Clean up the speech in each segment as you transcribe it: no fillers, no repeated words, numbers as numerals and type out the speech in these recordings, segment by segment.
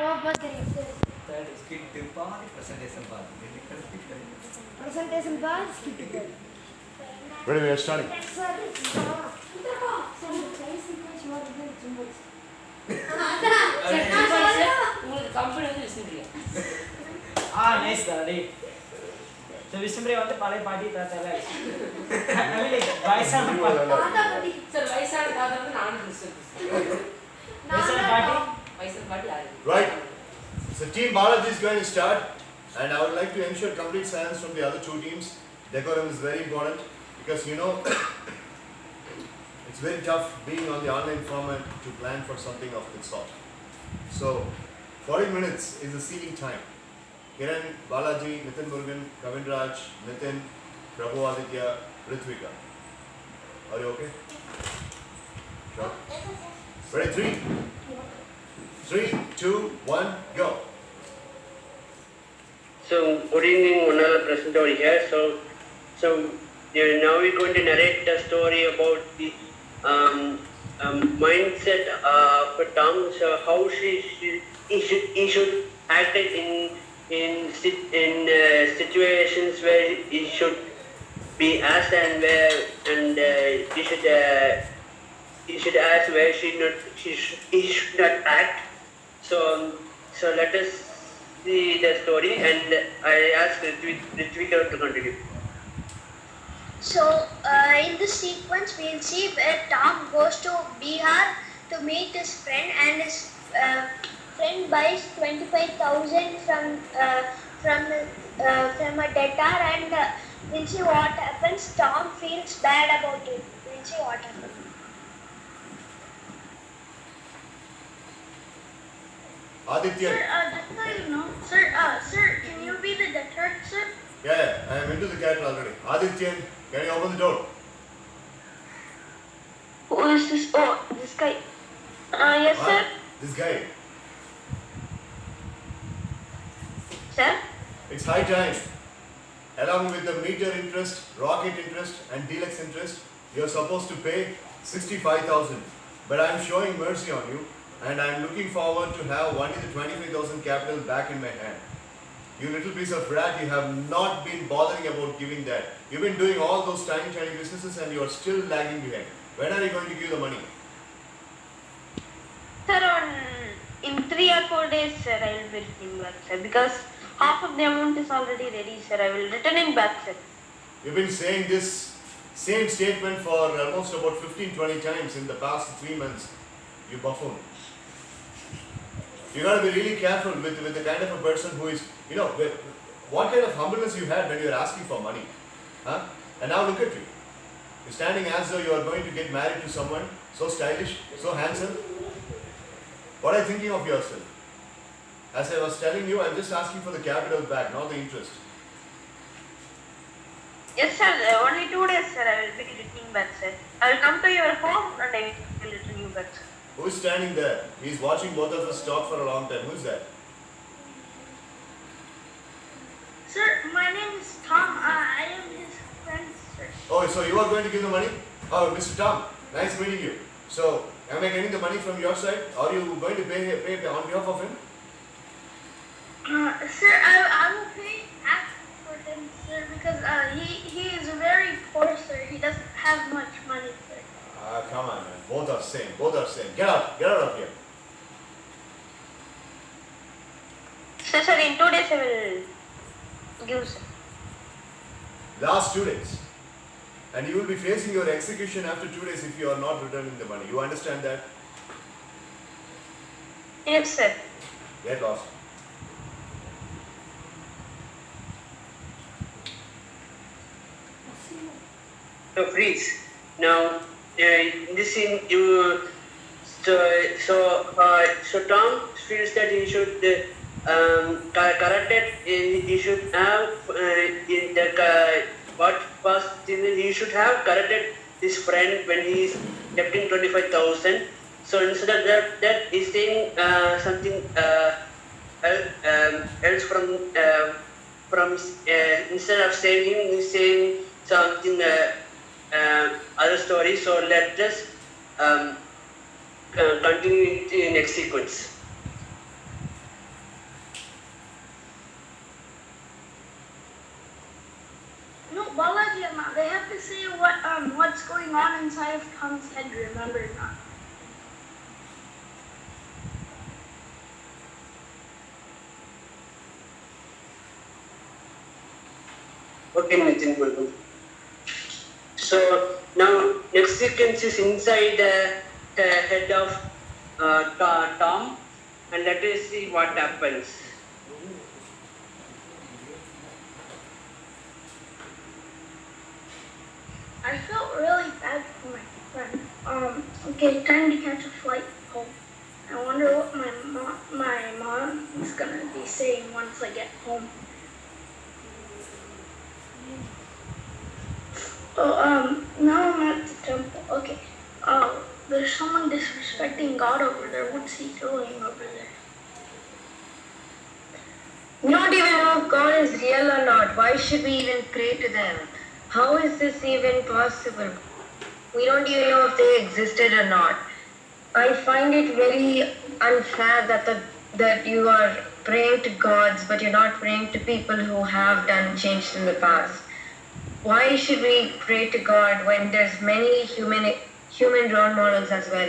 Third skit பாதி presentation பாதி Presentation பாதி skit Ready, we are starting. உங்களுக்கு கம்பெனி வந்து விசிந்திரியா nice daddy. So விசும்பரே வந்து பழைய பாட்டி தாத்தால வயசான பாட்டி சார் வயசான தாத்தா வந்து நானும் கிறிஸ்டியன் வயசான பாட்டி வயசான பாட்டி யாரு Right. So Team Balaji is going to start, and I would like to ensure complete silence from the other two teams. Decorum is very important because it's very tough being on the online format to plan for something of this sort. So 40 minutes is the seating time. Kiran, Balaji, Nitin Murugan, Kavinraj, Nitin, Prabhu Aditya, Ritvika. Are you okay? Sure. Ready? 3, 2, 1, go. So, good evening, one other present over here. So now we're going to narrate the story about the mindset for Tom. So, how he should act in situations where he should be asked and where he should ask where he should not act. So let us see the story, and I ask Ritvika to continue. So, in this sequence, we'll see where Tom goes to Bihar to meet his friend, and his friend buys 25,000 from a debtor, and we'll see what happens. Tom feels bad about it. We'll see what happens. Aditya. Sir, that's how you know. Sir, can you be the debtor, sir? Yeah, I am into the character already. Aditya, can you open the door? Who is this? Oh, this guy. Yes, sir. This guy. Sir? It's high time. Along with the meter interest, rocket interest, and deluxe interest, you're supposed to pay 65,000. But I'm showing mercy on you, and I'm looking forward to have only the 25,000 capital back in my hand. You little piece of rat, you have not been bothering about giving that. You've been doing all those tiny businesses, and you are still lagging behind. When are you going to give the money? Sir, in 3 or 4 days, sir, I will be returning back, sir, because half of the amount is already ready, sir. I will return it back, sir. You've been saying this same statement for almost about 15-20 times in the past 3 months. You buffoon. You got to be really careful with the kind of a person who is, what kind of humbleness you had when you were asking for money. Huh? And now look at you. You're standing as though you are going to get married to someone so stylish, so handsome. What are you thinking of yourself? As I was telling you, I'm just asking for the capital back, not the interest. Yes, sir. Only 2 days, sir. I will be returning back, sir. I will come to your home and I will return you back, sir. Who's standing there? He's watching both of us talk for a long time. Who's that? Sir, my name is Tom. I am his friend, sir. Oh, so you are going to give the money? Oh, Mr. Tom, nice meeting you. So, am I getting the money from your side? Or are you going to pay on behalf of him? Sir, I will pay half for him, sir, because he is very poor, sir. He doesn't have much money, sir. Come on, man. Both are same. Get out of here. Sir, in 2 days I will give, sir. Last 2 days. And you will be facing your execution after 2 days if you are not returning the money. You understand that? Yes, sir. Get lost. So freeze. Now, in this scene, so Tom feels that he should correct it. He should have what first he should have corrected his friend when he is getting 25,000. So instead of that he's saying something else from instead of saying him, he's saying something other story. So let us continue in next sequence. him. They have to say what's going on inside of Tom's head. Remember or not? Okay, Nitin Guru. So now next sequence is inside the head of Tom, and let us see what happens. I felt really bad for my friend. Okay, time to catch a flight home. I wonder what my mom is gonna be saying once I get home. Oh, now I'm at the temple. Okay. Oh, there's someone disrespecting God over there. What's he doing over there? We don't even know if God is real or not. Why should we even pray to them? How is this even possible? We don't even know if they existed or not. I find it very unfair that you are praying to gods, but you're not praying to people who have done changed in the past. Why should we pray to God when there's many human role models as well?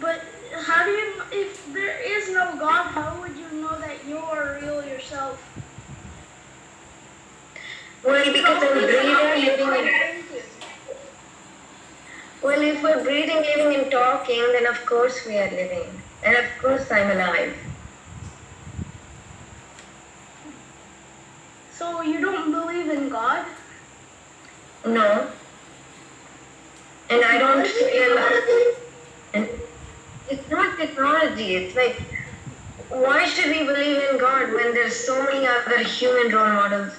But how do you, if there is no God, how would you know that you are real yourself? Well, because I'm breathing, living and well, if we're breathing, living and talking, then of course we are living. And of course I'm alive. So you don't believe in God? No. And I don't feel, and it's not technology, it's like, why should we believe in God when there's so many other human role models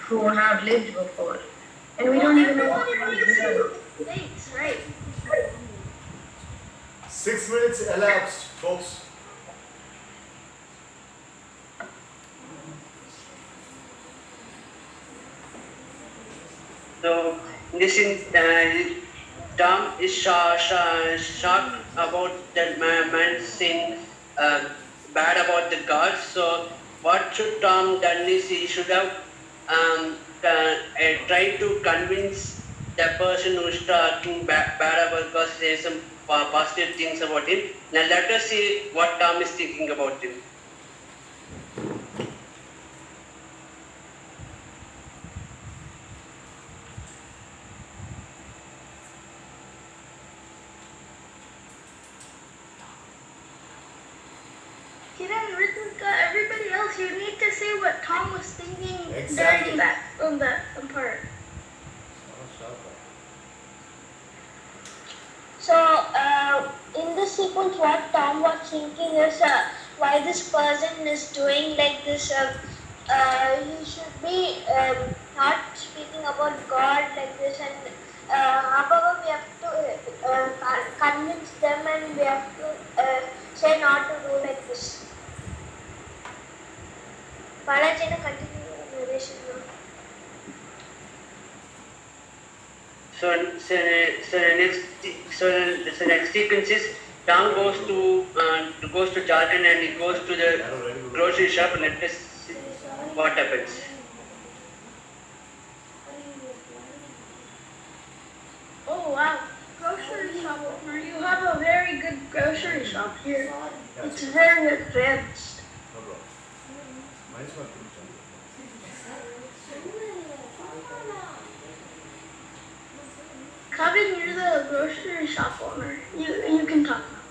who have lived before? And we don't even know what Thanks, right? 6 minutes elapsed, folks. So this is Tom is shocked about that man saying bad about the gods. So what should Tom done is he should have tried to convince the person who is talking bad about God, say some positive things about him. Now let us see what Tom is thinking about him. Kiran, Ritika, everybody else, you need to say what Tom was thinking Exactly. during that part. So, in this sequence, what Tom was thinking is why this person is doing like this. He should be not speaking about God like this, and however, we have to convince them, and we have to say not to do like this. Balaji, continue the narration now. So next sequence is Tom goes to Jharkhand and he goes to the grocery shop and let us see what happens. Oh wow, grocery shop owner. You have a very good grocery shop here. It's very advanced. No problem. Mine's not good. Kevin, you're the grocery shop owner. You can talk now.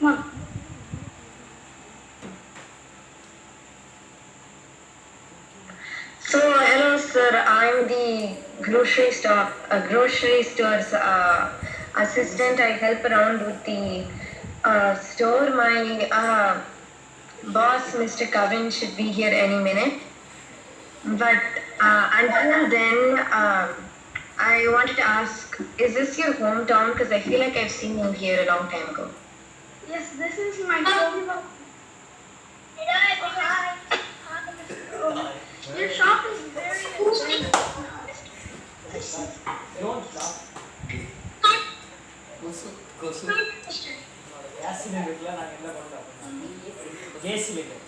Come on. So, hello sir, I'm the grocery store's assistant. I help around with the store. My boss, Mr. Kevin, should be here any minute. But until then, I wanted to ask, is this your hometown? Because I feel like I've seen you here a long time ago. Yes, this is my home. Your shop is very advanced. Don't laugh. கொசு case சிலிண்டர்ல நாங்க என்ன பண்றோம் gas cylinder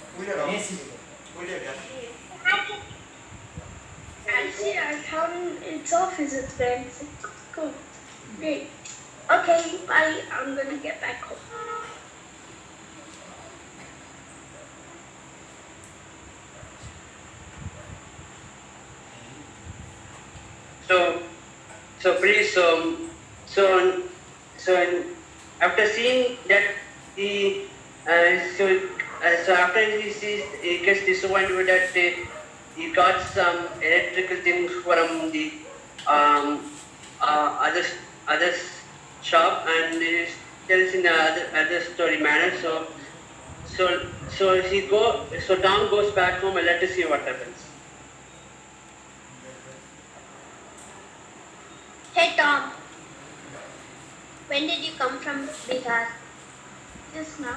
see, I found it's off as its friends. Cool. Great. Okay, bye. I'm gonna get back home. So, please, after seeing that he, so after he sees, he gets disappointed with that he got some electrical things from the other shop, and he tells in other story manner. So Tom goes back home and let us see what happens. Hey Tom, when did you come from Bihar? Just now.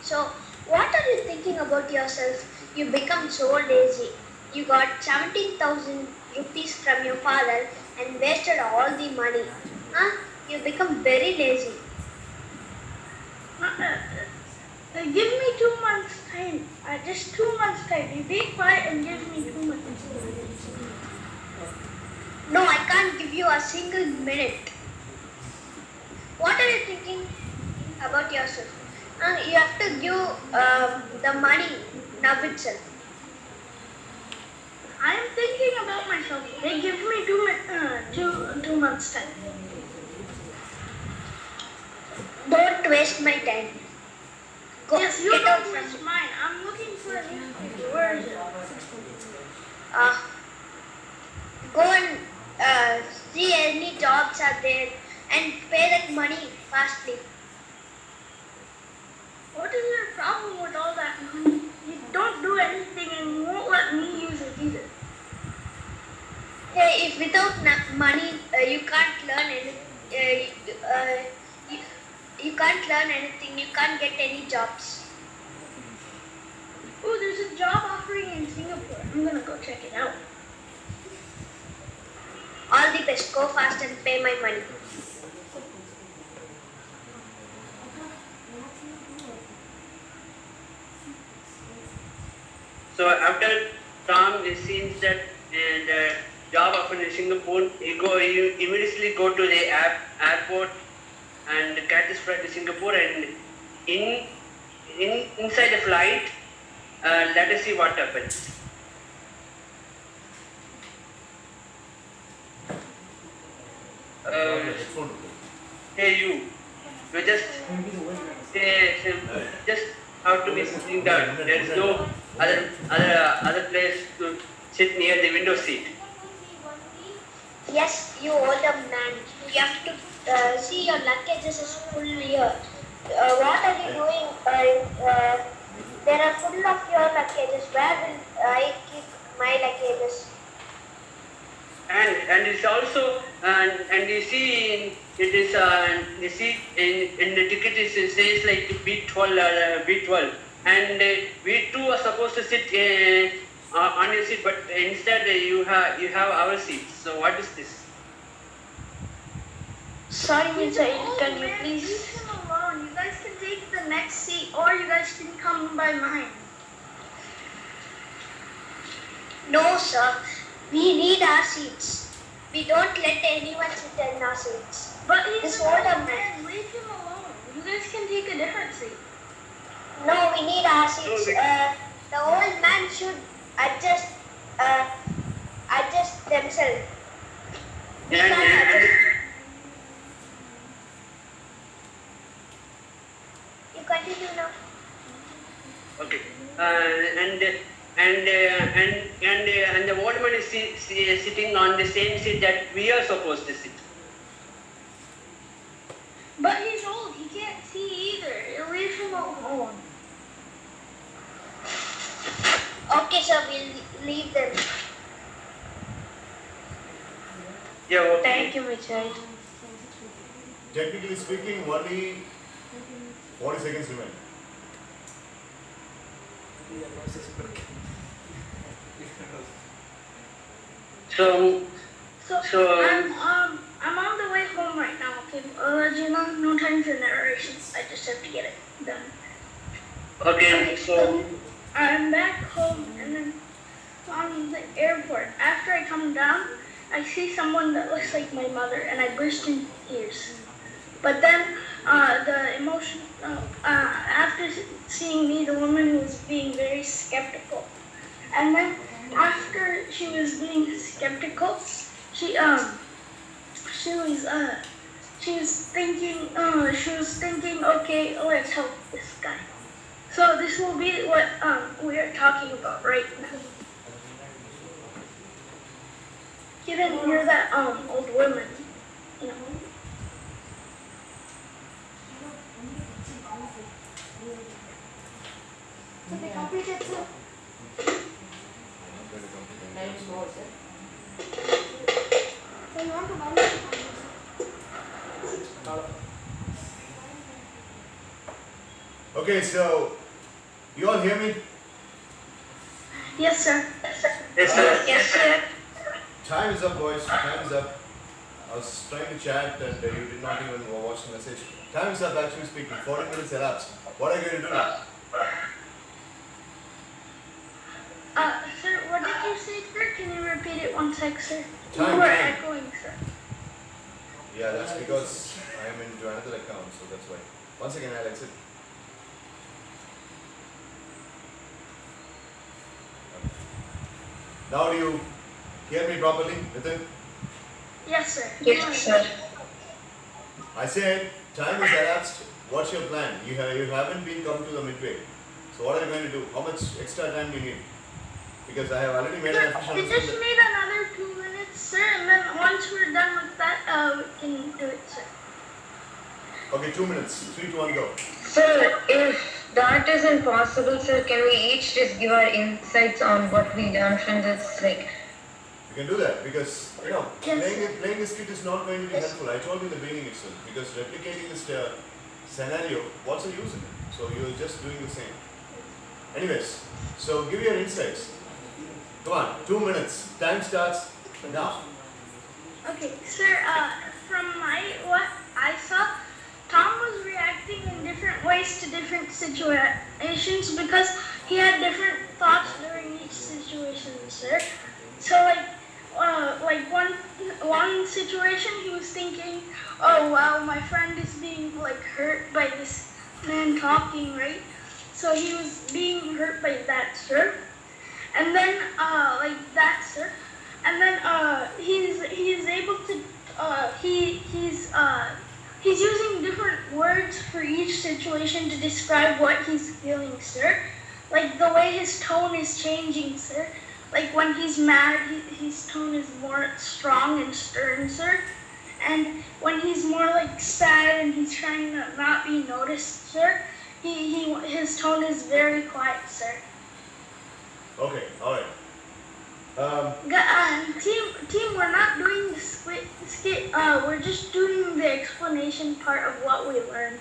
So, what are you thinking about yourself? You become so lazy. You got 17,000 rupees from your father and wasted all the money. Huh? You become very lazy. Give me 2 months time. Just 2 months time. You be quiet and give me 2 months. No, I can't give you a single minute. What are you thinking about yourself? You have to give the money now itself. I am thinking about myself. They give me 2 months time. Don't waste my time. Go, yes, you don't waste mine. I'm looking for a newspaper. Where is it? Go and see any jobs are there and pay that money fastly. What is your problem with all that money? You don't do anything and you won't let me use it either. Hey, if without money you can't learn anything, you can't learn anything, you can't get any jobs. Oh, there's a job offering in Singapore. I'm gonna go check it out. All the best. Go fast and pay my money. So after Tom sees that the job offer in Singapore, he immediately go to the airport and catch his flight to Singapore, and inside the flight, let us see what happens. Hey you just have to be sitting down. There is no other place to sit near the window seat. Yes, you older man. You have to see your luggages is full here. What are you doing? There are full of your luggages. Where will I keep my luggages? And it's also and you see it is you see in the ticket it says like B12 and we too are supposed to sit on your seat, but instead you have our seats. So what is this? Sorry, Mr. Can you please leave him alone? You guys can take the next seat, or you guys can come by mine. No, sir. We need our seats. We don't let anyone sit in our seats. But he's an older man. Leave him alone. You guys can take a different seat. No, we need our seats. The old man should adjust themselves. We can't adjust. You continue now. Okay. And the old man is sitting on the same seat that we are supposed to sit. But he's old. He can't see either. Leave him alone. Okay, sir. We'll leave them. Yeah. Okay. Thank you, Richard. Technically speaking, only 40 seconds remain. So I'm on the way home right now. Okay, you know, no time for narration. I just have to get it done. okay. So I'm back home, and then on the airport. After I come down, I see someone that looks like my mother, and I burst into tears. But then the emotion, after seeing me, the woman was being very skeptical. And then after she was being skeptical, she was thinking, okay, let's help this guy. So this will be what we are talking about right now. You didn't hear that old woman, you know. So they completed, sir. Time is more, sir. So you want to balance it? Okay, so you all hear me? Yes, sir. Yes, sir. Yes, sir. Time is up, boys. Time is up. I was trying to chat and you did not even watch the message. Time is up, actually speaking. 40 minutes elapsed. What are you going to do now? Sir, what did you say, sir? Can you repeat it one sec, sir? Time, You were time. echoing, sir. Yeah, that's because I am into another account, so that's why. Once again, I'll exit. Now do you hear me properly, Nitin? Yes, sir. Yes, sir. I said, time is elapsed. What's your plan? You haven't been come to the midway. So what are you going to do? How much extra time do you need? Because I have already made an official We just announcement. need another 2 minutes, sir, and then once we're done with that, we can do it, sir. Okay, 2 minutes. 3, 2, 1, go. Sir, if that isn't possible, sir, can we each just give our insights on what we learned from this? Like, You can do that because, you know, Yes. playing this kit is not going to be helpful. I told you in the beginning itself. Because replicating this scenario, what's the use in it? So you're just doing the same. Anyways, so give your insights. Come on, 2 minutes. Time starts now. Okay, sir, from what I saw, Tom was reacting in different ways to different situations because he had different thoughts during each situation, sir. So like one situation he was thinking, oh wow, my friend is being like hurt by this man talking, right? So he was being hurt by that, sir. And then like that, sir. And then he's able to he's using different words for each situation to describe what he's feeling, sir. Like the way his tone is changing, sir. Like when he's mad, his tone is more strong and stern, sir. And when he's more like sad and he's trying to not be noticed, sir, his tone is very quiet, sir. Okay, alright. Team, we're not doing the skit. We're just doing the explanation part of what we learned.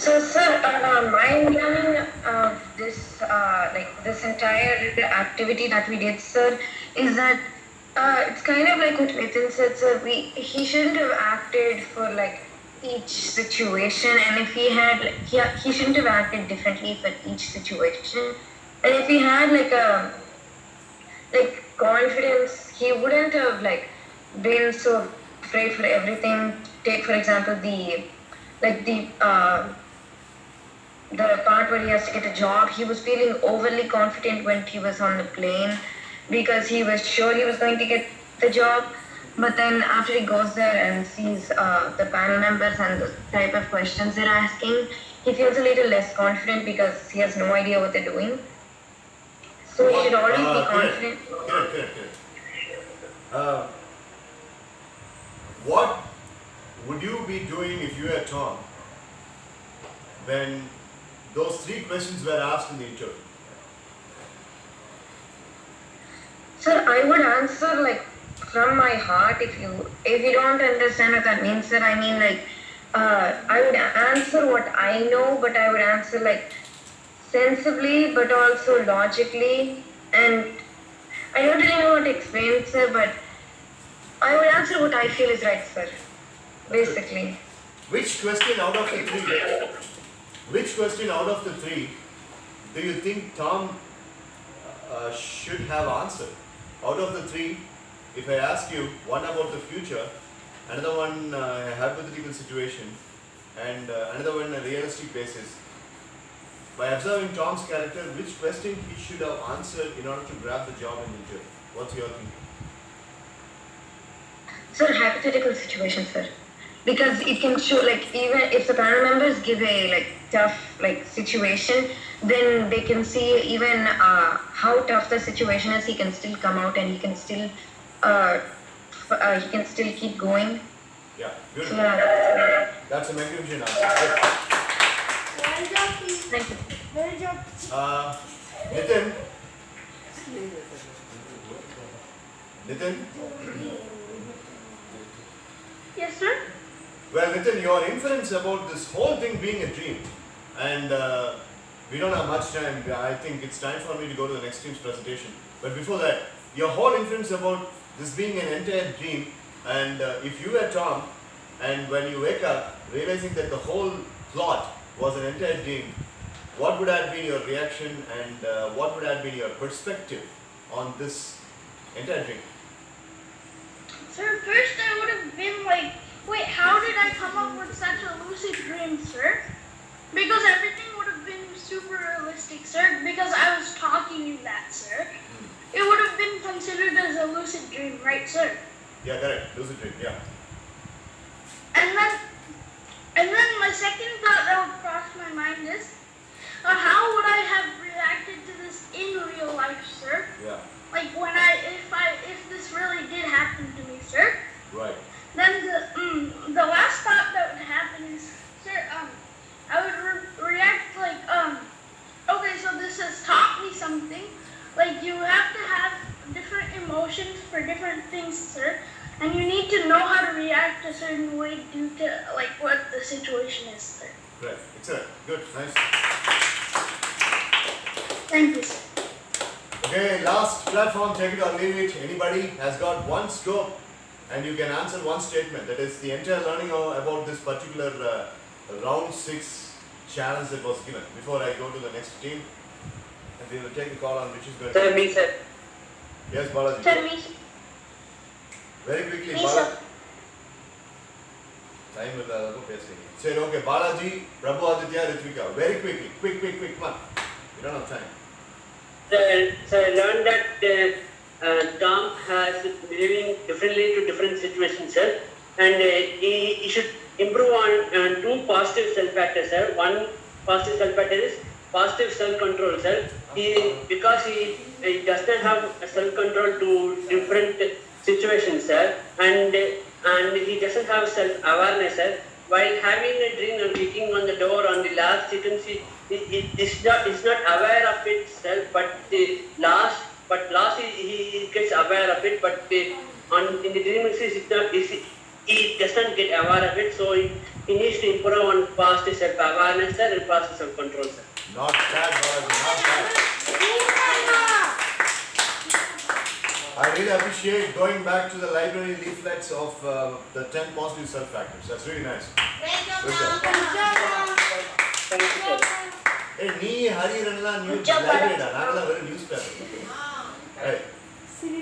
so, sir, my learning of this, this entire activity that we did, sir, is that it's kind of like what Nitin said, sir. He shouldn't have acted for like each situation, and if he had, he shouldn't have acted differently for each situation. And if he had like confidence, he wouldn't have like been so afraid for everything. Take for example the part where he has to get a job. He was feeling overly confident when he was on the plane because he was sure he was going to get the job. But then after he goes there and sees the panel members and the type of questions they're asking, he feels a little less confident because he has no idea what they're doing. So he should always be confident. Correct. What would you be doing if you were Tom when those 3 questions were asked in the interview? Sir, I would answer like from my heart. If you don't understand what that means, sir, I mean like I would answer what I know, but I would answer like sensibly, but also logically. And I don't really know how to explain it, sir, but I would answer what I feel is right, sir. Basically. Which question out of the 3 which question out of the three do you think Tom should have answered? Out of the three, if I ask you one about the future, another one a hypothetical situation, and another one a realistic basis, by observing Tom's character, which question he should have answered in order to grab the job in New Jersey? What's your thinking? Sir, hypothetical situation, sir. Because it can show, like, even if the panel members give a like tough like situation, then they can see even how tough the situation is. He can still come out and he can still keep going. Yeah, good. So, That's a magnificent answer. Well job, team. thank you. Well job. Nitin? Nitin? Yes, sir. Well, Nitin, your inference about this whole thing being a dream, and we don't have much time. I think it's time for me to go to the next team's presentation. But before that, your whole inference about this being an entire dream, and if you were Tom, and when you wake up realizing that the whole plot was an entire dream, what would have been your reaction, and what would have been your perspective on this entire dream? Sir, first I would have been like, wait, how did I come up with such a lucid dream, sir? Because everything would have been super realistic, sir, because I was talking in that, sir. It would have been considered as a lucid dream, right, sir? Yeah, correct. Lucid dream. Yeah. And then my second thought that would cross my mind is, how would I have reacted to this in real life, sir? Yeah. Like if this really did happen to me, sir. Right. Then the last thought that would happen is, sir, I would react like, okay, so this has taught me something. Like you have to have different emotions for different things, sir, and you need to know how to react a certain way due to like what the situation is, sir. Right. Excellent. Good. Nice. Thank you, sir. Okay, last platform, take it or leave it. Anybody has got one scope and you can answer one statement. That is the entire learning about this particular round 6 challenge that was given. Before I go to the next team, and we will take a call on which is going to... Sir, me, sir. Yes, Balaji. Sir, me, Very quickly, me, Balaji. sir. Time will say, okay, Balaji, Prabhu Aditya, Ritvika. Very quickly. Quick, come on. We don't have time. So I learned that Tom has behaving differently to different situations, sir, and he should improve on 2 positive self-factors, sir. One positive self-factor is positive self-control, sir. Because he does not have self-control to different situations, sir, and he doesn't have self-awareness, sir. While having a dream and kicking on the door on the last sequence, he is not aware of itself, but last he gets aware of it, but in the dream he doesn't get aware of it, so he needs to improve on positive self-awareness, sir, and positive self-control, sir. Not bad, Balaji, not bad. I really appreciate going back to the library leaflets of the 10 positive self-factors. That's really nice. Good job. Thank you, sir. Hey, nee Hari Ranla new Good job, library Balaji. da. Nagala very newspaper. Hey.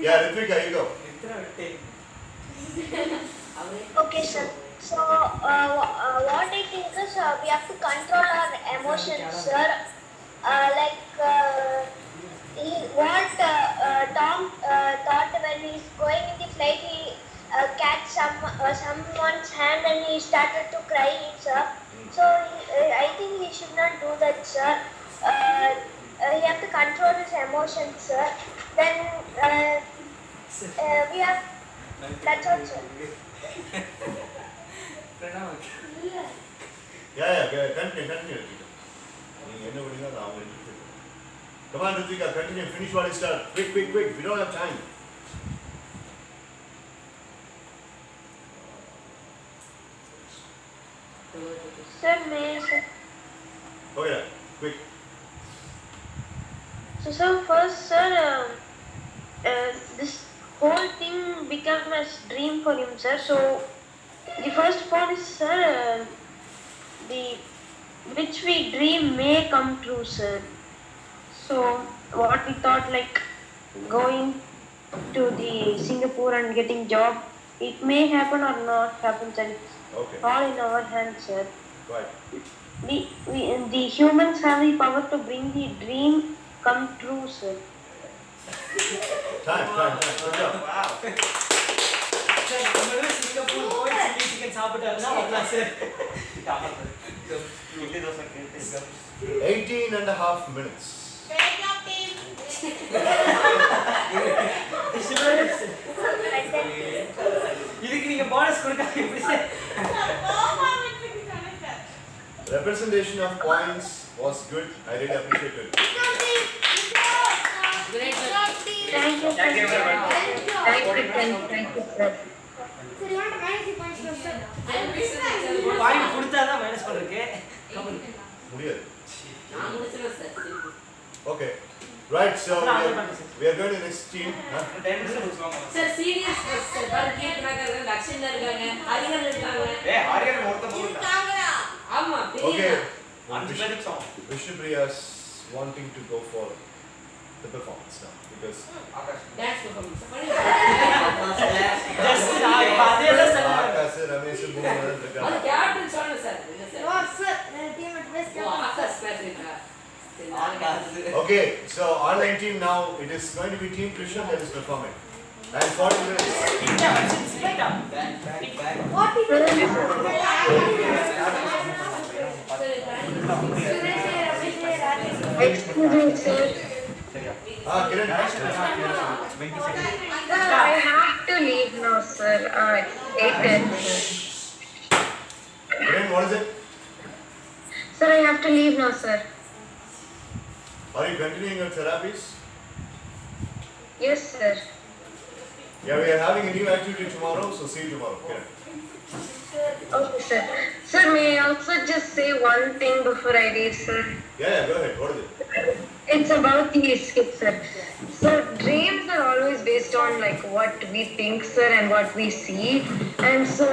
Yeah, Ritvika, you go. Okay, sir. So, what I think is we have to control our emotions, sir. What Tom thought when he's going in the flight, he catch someone's hand and he started to cry, sir. So, I think he should not do that, sir. He have to control his emotions, sir. Then we have. That's all, sir. Yeah, continue, Ritvika. Come on, Ritvika, continue. Finish what you start. Quick. We don't have time. Sir, may I, sir? Okay, quick. So first, sir, this whole thing became a dream for him, sir. So the first point is, sir, the which we dream may come true, sir. So what we thought, like going to the Singapore and getting job, it may happen or not happen, sir. It's Okay, all in our hands, sir. right. The humans have the power to bring the dream come true, sir. Time. Good job. Wow. Sir நம்மளே Singapore போய் chilli chicken சாப்பிட்டாருன்னா வரலாம் sir. Idli dosa கேட்டு 18 and a half minutes. Great job, team. இதுக்கு நீங்க bonus கொடுக்காம எப்படி sir? Representation of points was good. I really appreciate it. Great Good job. job, team. Thank you, sir. Thank you very much. Good job. Thank you, sir. Sir, you want to minus the points for sir? I'm listening, sir. Point கொடுத்தாதான் minus பண்றதுக்கு. முடியாது. நான் முடிச்சிருவேன் sir. Okay. Right, so we are going to next team. Huh? Sir serious sir பர்கேட் நகர்ல லட்சணம் இருக்காங்க ஹரிகர் இருக்காங்க ஏய் ஆரியன் ஒருத்த போடுடா. இருக்காங்கடா. ஆமா Okay. தெரியும் அஞ்சு பேருக்கு சமம். Vishnupriya's wanting to go for the performance now because dance performance just அதேதான் சார். Akash, Ramesh, Bhuvan அது இருக்காங்க. கேப்டன் சொன்ன சார் இல்ல No, sir sir. The team at best. ஓ ஆகாஷ் பேசுறீங்க சரி Akash Okay, so online team now it is going to be Team Krishna that is performing. And 40 minutes. What is Excuse me, sir. Kiran. Sir, I have to leave now, sir. It's 8:10, sir. Kiran, what is it? Sir, I have to leave now, sir. Are you continuing your therapies? Yes, sir. Yeah, we are having a new activity tomorrow, so see you tomorrow. Kiran. Okay, sir. Sir, may I also just say one thing before I leave, sir? Yeah, go ahead. What is it? It's about the escape, sir. So dreams are always based on like what we think, sir, and what we see. And so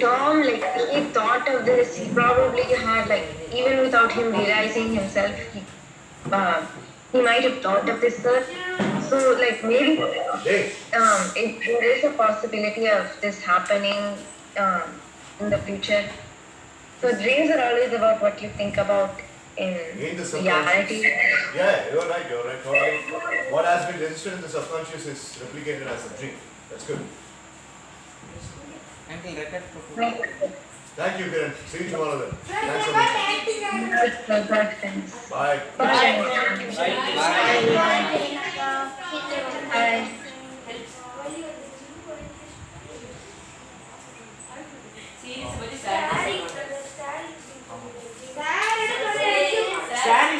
Tom, like he thought of this. He probably had like even without him realizing himself, he might have thought of this, sir. So like maybe Hey, there is a possibility of this happening in the future. So dreams are always about what you think about in in the reality. subconscious. Yeah, you're right. Totally. What has been registered in the subconscious is replicated as a dream. That's good. Uncle record. Thank you, Kiran. See you tomorrow then. Thanks so much. Thanks. Bye. Bye. Series பத்தி sir sorry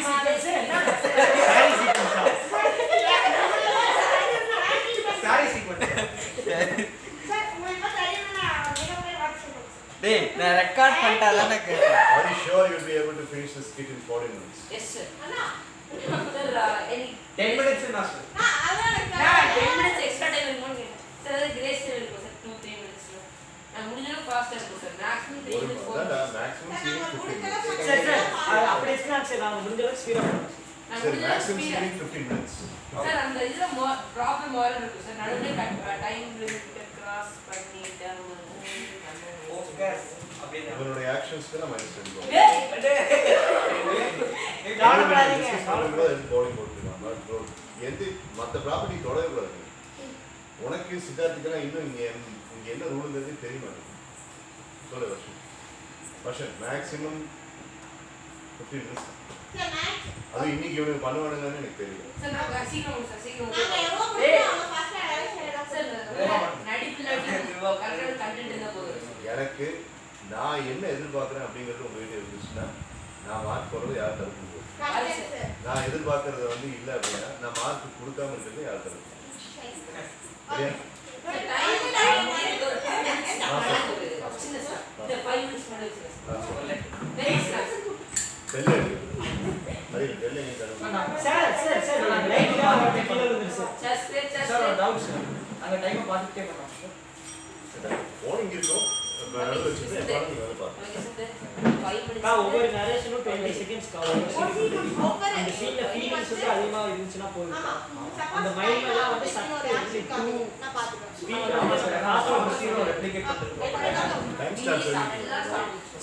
sequence என்ன? Sorry sequence. Sorry sequence. டேய் நான் record பண்ணிட்டாதானே கேட்டேன். Are you sure you'll be able to finish this skit in 40 minutes? Yes sir sir any 10 minutes நான் சொல்றேன். நான் 10 minutes extra time இருக்கும்னு கேட்டேன் சார் அது கிரேஸ் டைம் இருக்கும் சார் 2-3 minutes நான் முடிஞ்சளவு ஃபாஸ்டா இருக்கும் sir maximum 3 minutes 4 minutes Maximum seeing 15 minutes. சரி சார் அப்படி எக்ஸ்பிளைன் செய்யலாம். நான் முடிஞ்ச அளவுக்கு ஸ்பீடா பண்ணுவேன். நான் Sir, முடிஞ்சளவு maximum speedo seeing 15 minutes. Sir அந்த இதுல ப்ராப்ளம் வர இருக்கு சார் நடுவுல டைம் லிமிட் கிராஸ் பண்ணிட்டேன் ஃபோக்கஸ் அப்படியே இவனுடைய ஆக்ஷன்ஸ்க்கு நம்ம அண்டர்ஸ்டாண்ட் பண்ணுவோம். கவலைப்படாதீங்க. போர்டிங் போட்டுருக்கான். பட் ப்ரோ எது மற்ற ப்ராப்பர்ட்டி தொடவே கூடாது. உனக்கு சித்தார்த்துக்கெல்லாம் இன்னும் இங்கே என்ன ரூலுங்கிறது தெரிய மாட்டேங்குது. சொல்லு வர்ஷன் மேக்ஸிமம் 15 minutes. அது இன்னைக்கு இவனுக்கு பண்ணுவானுங்கன்னு எனக்கு தெரியும். சார் நான் சீக்கிரம் சார் சீக்கிரம் நடிப்பு கண்டென்ட் தான் போகுது எனக்கு நான் என்ன எதிர்பார்க்குறேன் அப்படிங்கிறது உங்ககிட்ட இருந்துச்சுன்னா நான் மார்க் போடுறது யார் தடுக்க முடியும். நான் எதிர்பார்க்கறது வந்து இல்லை அப்படின்னா நான் மார்க் கொடுக்காம இருக்கிறது யார் தடுக்க முடியும். பெல்ல பெல்ல நீ தடுக்க சார் சார் சார் நான் லைட்டா வந்து கீழ விழுந்துருச்சு. செஸ் சார் ஒரு டவுட் சார். அங்க டைமை பார்த்துட்டே பண்ணலாம் சார். போன் இங்க இருக்கும். நடுவில் வச்சுட்டு எப்போ நீங்க வந்து பாருங்க. ஒவ்வொரு நரேஷனும் 20 செகண்ட்ஸ் அந்த சீன்ல ஃபீலிங்ஸ் வந்து அதிகமா இருந்துச்சுன்னா போதும். அந்த மைண்ட் எல்லாம் வந்து சக்தி நான் பாத்துக்கிறேன். ஸ்பீட் வந்து last zero replicate Time stamps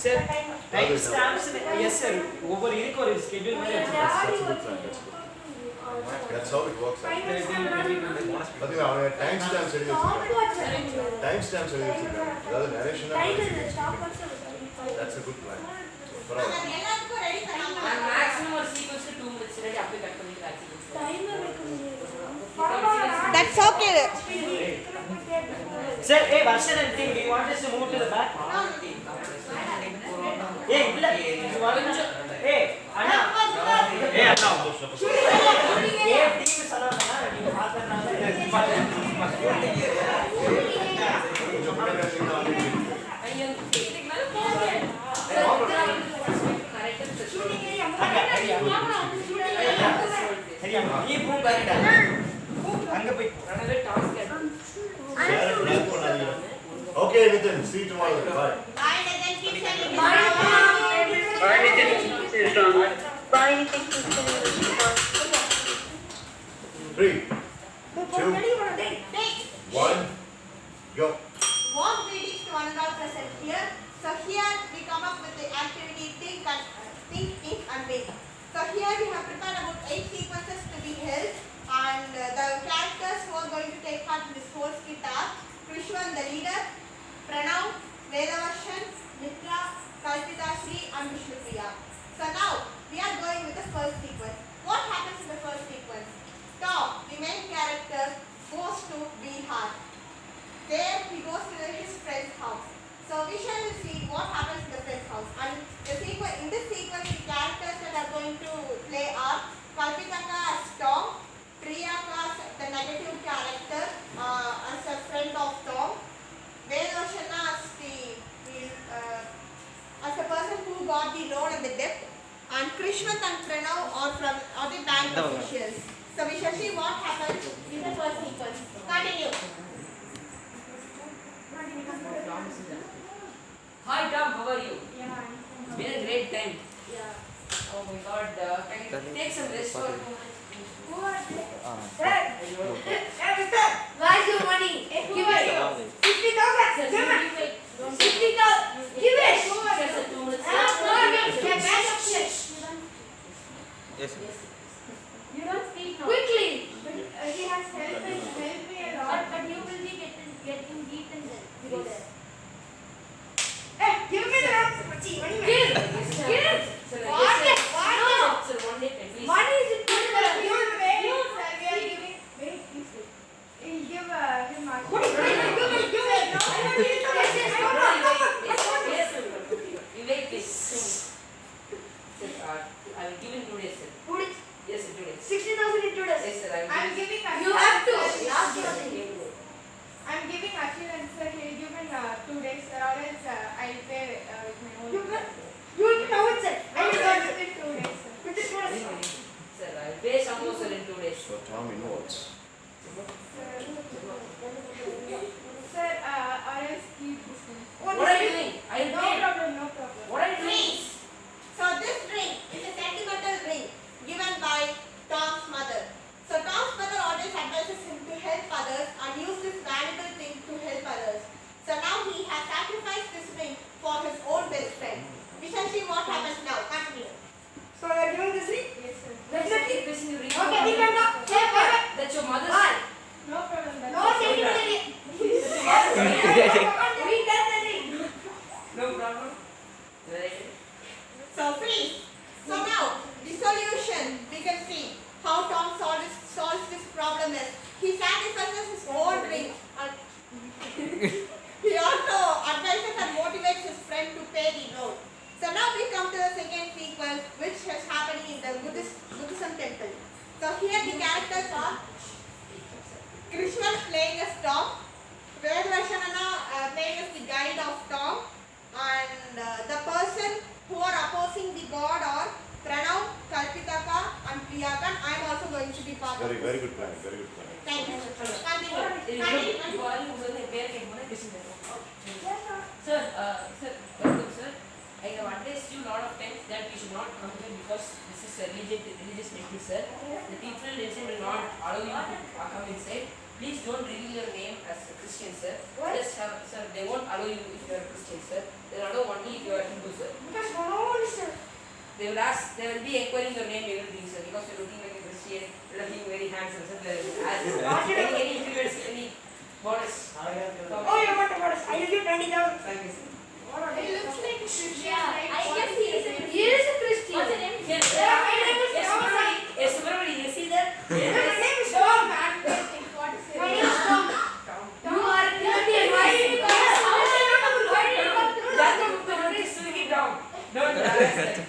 sir time stamps yes sir ஒவ்வொரு இதுக்கு ஒரு ஸ்கெட்யூல் மாதிரி வச்சிருக்காங்க. That's how it works. பாத்தீங்களா அவங்க டைம் ஸ்டாம்ப்ஸ் எழுதி வச்சிருக்காங்க. டைம் ஸ்டாம்ப்ஸ் எழுதி வச்சிருக்காங்க. அதாவது narration That's a good plan. பரவாயில்லை. எல்லாத்துக்கும் ரெடி பண்ணாங்க. மேக்ஸிமம் ஒரு சீக்வென்ஸ் 2 மினிட்ஸ் ரெடி அப்படியே கட் பண்ணி That's okay. Sir, hey, Varshan and team, do you want us to move to the back? Hey, illa, you want to? Hey, Anna. Hey, Anna. Hey, team is allowed, Anna. You have to கொஞ்சம் கூட பேசினா வந்து ஐயோ இதுக்கு மேல போறேன் நீ பூ பாருடா அங்க போய் another task Okay, Nitin, see you tomorrow. Bye. Bye, Nathan. Keep shining. Bye, Nitin. See you tomorrow. Bye, thank you. 3, 2, 1, go. Warm greetings to one and all present here. So here we come up with the activity think, ink and wait. So here we have prepared about 8 sequences to be held, and the characters who are going to take part in this whole skit are Krishwan the leader, Pranav, Vedavarshan, Mitra, Kalpita Shri and Vishnupriya. So now we are going with the first sequence. What happens in the first sequence? Tom, the main character, goes to Bihar. There he goes to his friend's house. So we shall see what happens in the friend's house. And in this sequence, the characters that are going to play are Kalpitaka as Tom, Priyaka as the negative character as a friend of Tom, Vedashana as the person who got the loan and the debt, and Krishnan and Pranav are the bank officials. So we shall see what happens in the first sequence. Continue. Hi Tom, how are you? It's been a great time. Oh my god, can you take some rest for 2 minutes? Where's your money? Give it. 60,000. Give it. 60,000. Give it. Just a 2 minutes. Yes. You don't speak now. Quickly. He has helped me a lot, but you will be getting beaten then. Go there. Hey, give me the rocks. See, what do you mean? Give it. Sir, What? yes, What? sir. No, sir, one day, please. Money is put in the fuel way. We are giving. Wait, please wait. We'll give him money. Give it. No, I want to eat the rest. Yes, sir. You wait, please. Sir, I will give in 2 days, sir. 2 days. Yes, sir, 2 days. 60,000 in 2 days. Yes, sir, I will I'm give. giving. You have to. I'm giving assurance that he'll give in 2 days, or else I'll pay with my own. You will know it, sir. I will give it in 2 days, sir. Within 2 days. Sir, I will pay some more, sir, in 2 days. So Tommy knows. Sir, or else keep this one. What are you doing? I will No pay. problem, no problem. What are you doing? So this ring is a sentimental ring given by Tom's mother. So Tom's mother always advises him to help others and use this valuable thing to help others. So now he has sacrificed this ring for his own best friend. We shall see what happens now. Continue. So you are giving this ring? Yes, sir. Definitely. This is your ring. Okay, we can go. That's your mother's. No problem. No sentimental ring. We get the ring. No problem. Right. So freeze. So now the solution we can see how Tom solves this problem is he sacrifices his own ring and he also advises and motivates his friend to pay the loan. So now we come to the second sequence which is happening in the Buddhism temple. So here the characters are Krishna playing as Tom, Vedavashana playing as the guide of Tom, and the person who are opposing the god are Pranav, Kalpitaka and Priyaka. I am also going to be part of Very, this. very good plan. Very good plan. Thank you. Continue. Sir, sir, welcome, sir. I have advised you a lot of times that you should not come here because this is a religious meeting, sir. The people inside will not allow you to come inside. Please don't reveal your name as a Christian, sir. Just have, sir, they won't allow you if you are a Christian, sir. They will allow only if you are a Hindu, sir. They will ask, they will be inquiring your name, everything, sir, because you are looking like a Christian, you are looking very handsome, sir. They will ask any influence, any bonus. Oh, you got a bonus. I will give 20,000. Thank you, sir. He looks like a Christian. Yeah, I guess he is a Christian. He is a Christian. What's your name? Yes, Subramani, you see that? My name is Tom. What is it? My name is Tom. You are a Christian. Why did you come? Don't embarrass them.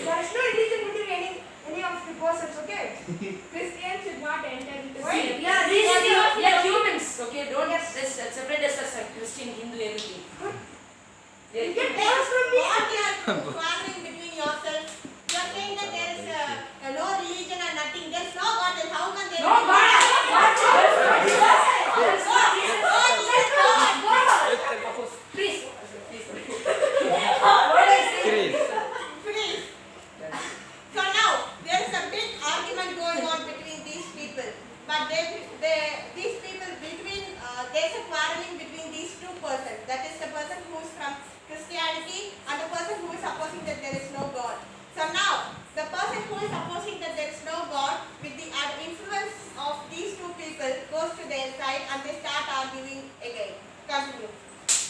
There is no religion between any of the persons, okay? Christians should not enter into See, sin. we are humans, okay? Don't just separate us as a Christian, Hindu, everything. You get bonus from me. What you are quarreling between yourselves? You are saying that there is no religion and nothing. There is no God. Then how can there No be God! Please. Please. So now there is a big argument going on between these people. But these people there is a quarreling between these two persons. That is the person who is from Christianity and the person who is opposing that there is no God. So now the person who is opposing that there is no God, with the influence of these two people, goes to their side and they start arguing again. Continue.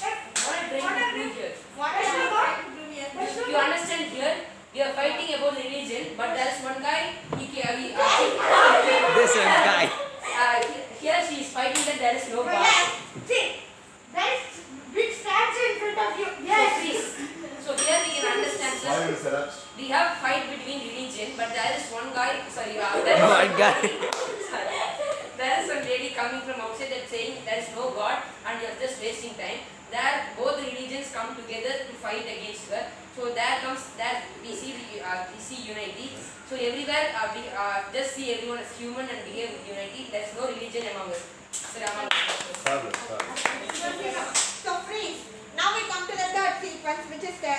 What I'm trying to prove here. What are you trying to prove here? You understand here? We are fighting about religion, but there is one guy. This guy. Here she is fighting that there is no God. Yes. See, there is big statue in front of you. Yes. So here we can understand, Why sir. you set up? We have fight between religion, but there is one guy. Sorry, One guy. There is some lady coming from outside that saying there is no God and you are just wasting time. There both religions come together to fight against her. So there comes that we see unity. So everywhere we just see everyone as human and behave with unity. There is no religion among us. So Fabulous. So freeze. Now we come to the third sequence, which is the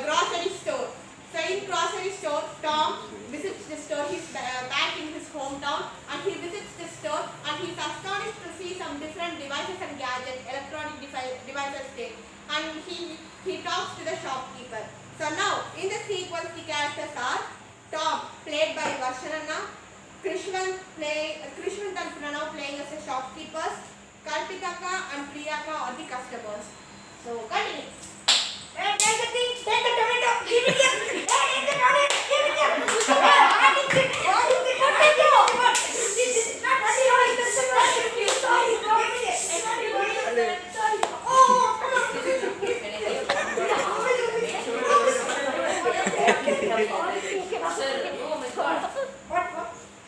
grocery store. So in grocery store, Tom visits the store. He's back in his hometown and he visits the store and he's astonished to see some different devices and gadgets, electronic devices there. And he talks to the shopkeeper. So now in the sequence the characters are Tom, played by Varshanana, Krishnan and Pranav playing as the shopkeepers, Kalpitaka and Priyaka are the customers. So continue. Hey, take the thing, take the tomato, give it here. Hey, take the tomato, give it here. What is it? What is it? This is not what you want. This is what you want. Sorry, give it. Sorry. Oh, come on. sir, oh my God.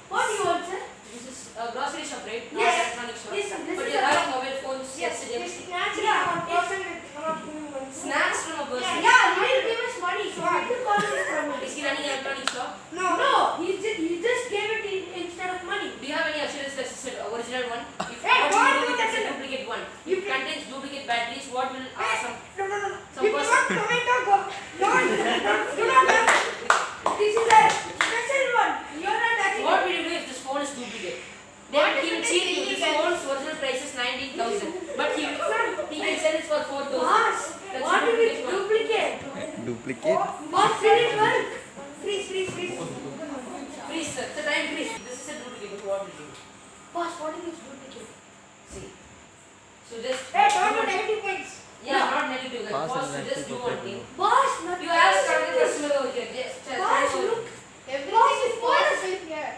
What do you want, sir? This is a grocery shop, right? Not Yes. electronic shop. Yes, sir. This But is you a have mobile phones, Yes, yes, this snacks from a person with not giving money. Snacks from a person. Yeah, he will give us money, so I took all this from him. Is he running an electronic shop? No, he just gave it instead of money. Do you have any assurance that it's an original one? If Hey, what what you do do if it's a that? duplicate one? You If it contains duplicate batteries, what will Hey, some no. some If you person- want tomato, go. Don't, do not have it. This is a special one. You are not touching what it. will you do if this phone is duplicate? What Then he if will it cheat is you. This illegal? phone's original price is 19,000, but he can sell it for 4,000. Boss, That's what a if it's duplicate one. duplicate? Duplicate. Boss, will it work? Freeze. Please, sir. The time, please. This is a duplicate. What will you do? Boss, what if it's duplicate? See. So just. Hey, don't do negative points. Yeah, not negative. Pass Boss, and you just do one thing. Boss, not You ask another customer over here. Yes, just Boss, try to- look. Boss, is here.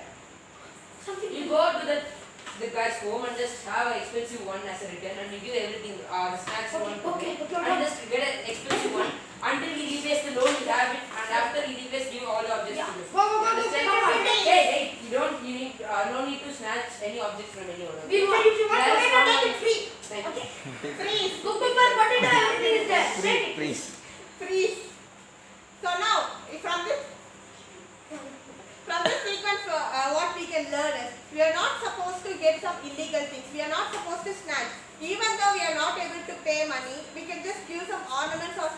Something. You go to the guy's home and just have an expensive one as a return and you give everything, the snacks you want to Okay. and just get an expensive one until he repays the loan, you have it, and after he repays, give all the objects to you. Go. You understand? Come on. Hey, you need no need to snatch any objects from anyone. If you want There is tomato, one- take it free. Thank you. Freeze. Cucumber, potato, everything is there. Take it. Please. Freeze. So now, from this sequence, what we can learn is we are not supposed to get some illegal things. We are not supposed to snatch. Even though we are not able to pay money, we can just give some ornaments or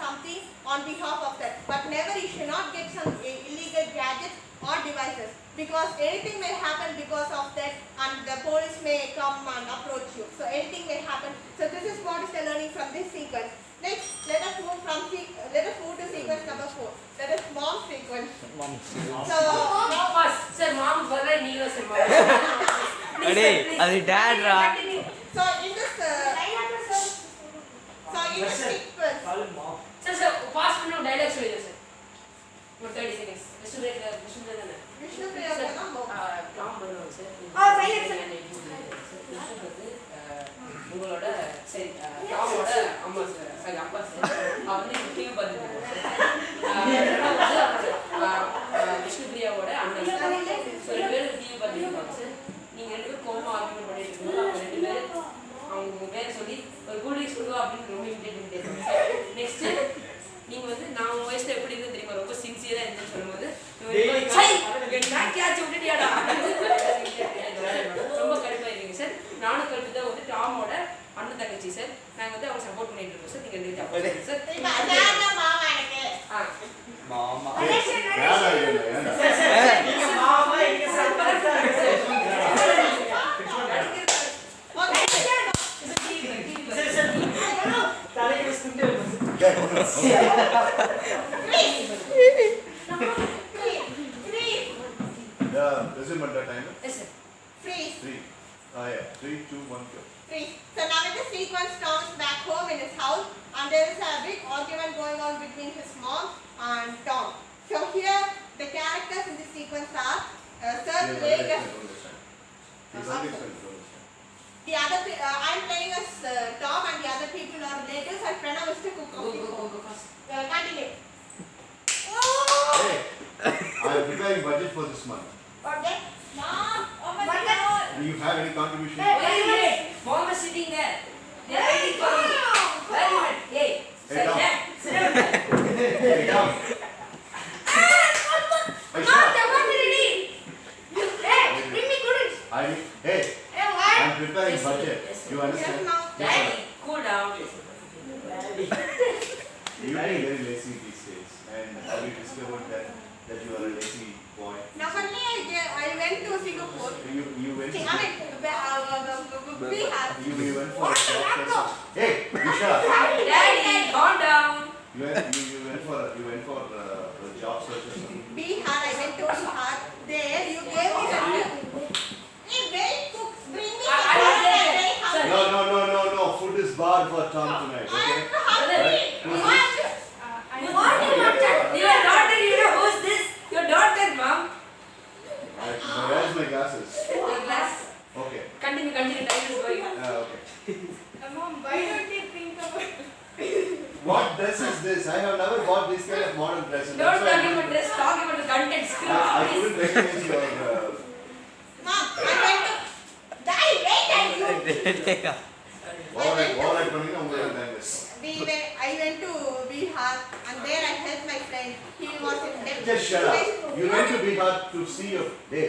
because anything may happen because of that, and the police may come and approach you. So anything may happen. So this is what is the learning from this sequence. Next, let us move to sequence number 4. That is mom sequence. So sir, mom ಬರ್ರೆ ನೀನು sir mom. ಅಡಿ ಅದು dad ರಾ. So in this sequence. Sir, pass பண்ணு dialogue சொல்லுங்க sir. For 30 seconds. Vishnu Priya Tom பண்ணுவாங்க sir. உங்களோட சரி டாமோட அம்மா சார் சரி அப்பா சார் அவங்க டிவி பார்த்துட்டு விஷ்ணு பிரியாவோட அண்ணன் ஸோ 2 பேரும் டிவி பார்த்துருப்பாங்க சார் நீங்கள் 2 பேரும் கோமா ஆர்கியூமெண்ட் பண்ணிட்டு இருக்கீங்க அவங்க 2 பேரும் அவங்க பேரை சொல்லி ஒரு கூல் ட்ரிங்க்ஸ் கொடுவா அப்படின்னு ரொம்ப இமிடேட் பண்ணிட்டு சார் நெக்ஸ்ட்டு நீங்கள் வந்து நான் உங்கள் வயசில் எப்படி இருந்து தெரியுமா ரொம்ப சின்சியராக இருந்துன்னு சொல்லும்போது கேட்ச் விட்டுட்டியாடா ரொம்ப கடுப்பாயிருக்கீங்க சார் நானும் கல்விதா வந்து டாமோட அண்ணன் தங்கச்சி சார் நாங்கள் வந்து அவங்க சப்போர்ட் பண்ணிட்டு இருக்கோம் சார் நீங்கள் ரெண்டு சார் மாமா Resume at that time? Yes, sir. Freeze. 3. Yeah. 3, 2, 1, go. Freeze. So now in the sequence, Tom is back home in his house, and there is a big argument going on between his mom and Tom. So here, the characters in this sequence are Sir Vegas. The other, I am playing as Tom, and the other people are relatives, and Pranav is to cook. Go first. Continue. Hey, I am preparing budget for this month. Okay. Mom, open the Do door. you have any contribution? Wait. Mom is sitting there. They are waiting for you. Very good. Hey, Hey, Tom. sit down. Hey, Tom. Hey, stop. Hey, I am preparing budget. You understand? Yes, ma'am. Daddy, cool down. You are very lazy these days, and have you discovered that you are a lazy boy? Now only I went to Singapore. You went. See, I mean, Bihar. You went for a job session. Hey, Nisha. Daddy, calm down. You went for a job search or something. Bihar, I went to Bihar. There, you gave me the. Hey, wait, cook, bring me I don't get it. Sir. No. Food is barred for Tom tonight. Okay. Your daughter, you know who's this? Your daughter, mom. Where's my glasses? Your glass. Okay. Continue. Time is going. Okay. Mom, why don't you think about What dress is this? I have never bought this kind of modern dress. and Don't that's why talk about this. Talk about the content. Script, I please. couldn't recognize your. Mom, I went to. Daddy, wait, I Alright, coming on with this. I went to Bihar, and there I helped my friend. He was in debt. Just shut up. You went to Bihar to see your. Hey.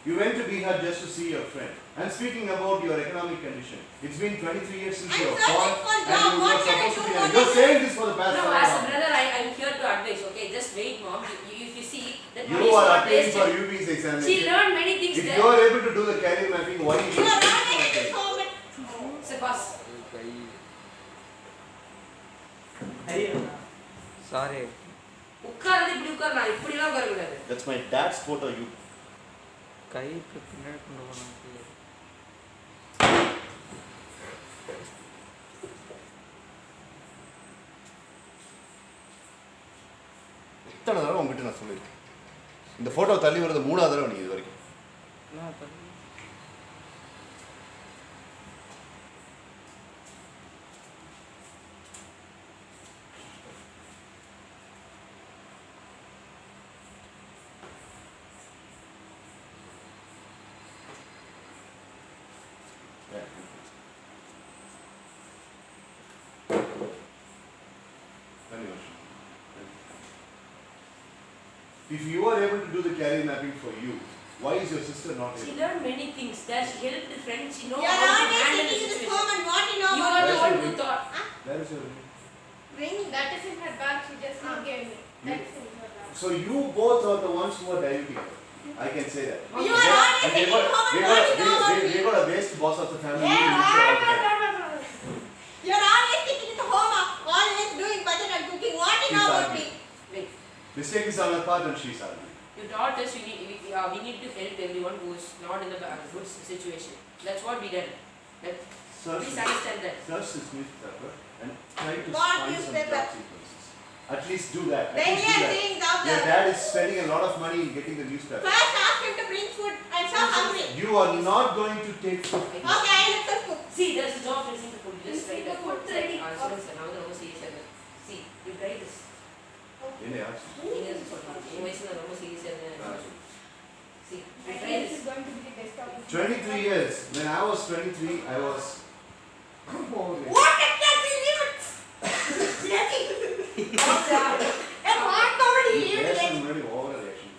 You went to Bihar just to see your friend. And speaking about your economic condition, it's been 23 years since you I'm were born, searching for and job. you What were can I supposed to do? be. You're saying this for the past No, 5 as a hours. brother, I'm here to advise. Okay, just wait, mom. If you see that money You is are not appealing for wasted. UP's She examination. learned many things If there. you are able to do the career mapping, why you You are should not able to solve it. Sir, pass. Sorry உட்கார்ந்து இப்படி உட்காரலாம் இப்படிலாம் உட்கார கூடாது. That's my dad's photo. You. கைக்கு பின்னாடி கொண்டு போனாங்க எத்தனை தடவை உங்ககிட்ட நான் சொல்லியிருக்கேன் இந்த ஃபோட்டோ தள்ளி வருது 3வது தடவை நீ இது வரைக்கும். If you are able to do the career mapping for you, why is your sister not She able? learned many things. That she helped the friends. She knows You are how to always handle the sitting in this situation. home and what you know You about are the Where's one your who ring? thought. Where is your ring? ring. That is in her bag. She just gave me. So you both are the ones who are diluting it. I can say that. You are always And taking home and wanting to know about me. they got a waste boss of the family. You will say all the time. You are always taking it home, always doing budget and cooking. What do you know about me? Wait, Mistake is on her part and she's arguing. you taught us we need to help everyone who is not in a good situation. That's what we did. Please understand that. Search this newspaper and try to What find some newspaper? job sequences. At least do that. At Then least we do are that. saying that Your dad is spending a lot of money in getting the newspaper. first ask him to bring food. I'm so hungry. You are not going to take food. Okay, I look for food. See, there's a job in Singapore. You just write that. Food ready. Students and now the serious. See, you try this. Any answer? See, you try this. 23 years. When I was 23, I was. What exactly limits? Nothing. A part already Yes, limits. I'm really overreaction.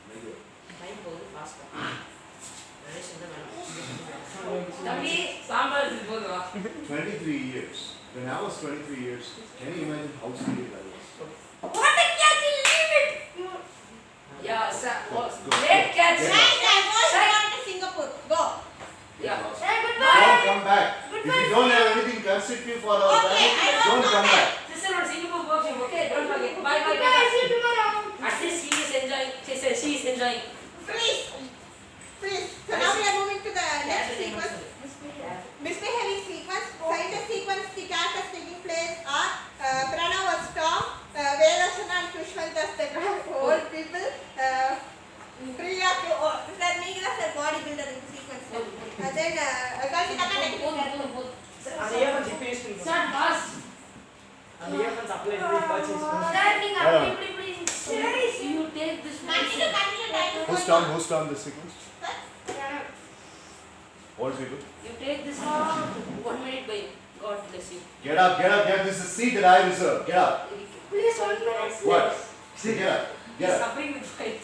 Maybe. Time goes faster. Tambi, sambar is good. 23 years. When I was 23 years, can you imagine how serious I was? What exactly limit? Yeah, sir. Go. Great catch. Get Right, I was going to Singapore. Go. Yeah. Don't come back. If you don't have anything constructive for our Okay, I family, don't don't come back. Sister on Singapore perfume, okay? Don't forget. Bye bye. Bye, see you tomorrow. At least he is enjoying. She said she is enjoying. Please. Please. So now we are moving to the next sequence. Misbehaving sequence. So in the sequence, the characters taking place are Pranav as Tom, Velasana and Krishman as the old people, Priya, Sir Meghna as bodybuilder in the sequence. Then Kalpita Both. அந்த earphones இப்ப use பண்ணிக்கோ. Start fast. அந்த earphones apply பண்ணி purchase பண்ணு. You take this Continue, continue. Who's done this sequence? All people. You take this 1 minute by God bless you. Get up, get this is the seat that I reserve. Get up. Please, 1 minute. What? See, get up. He's Get up. suffering with fight.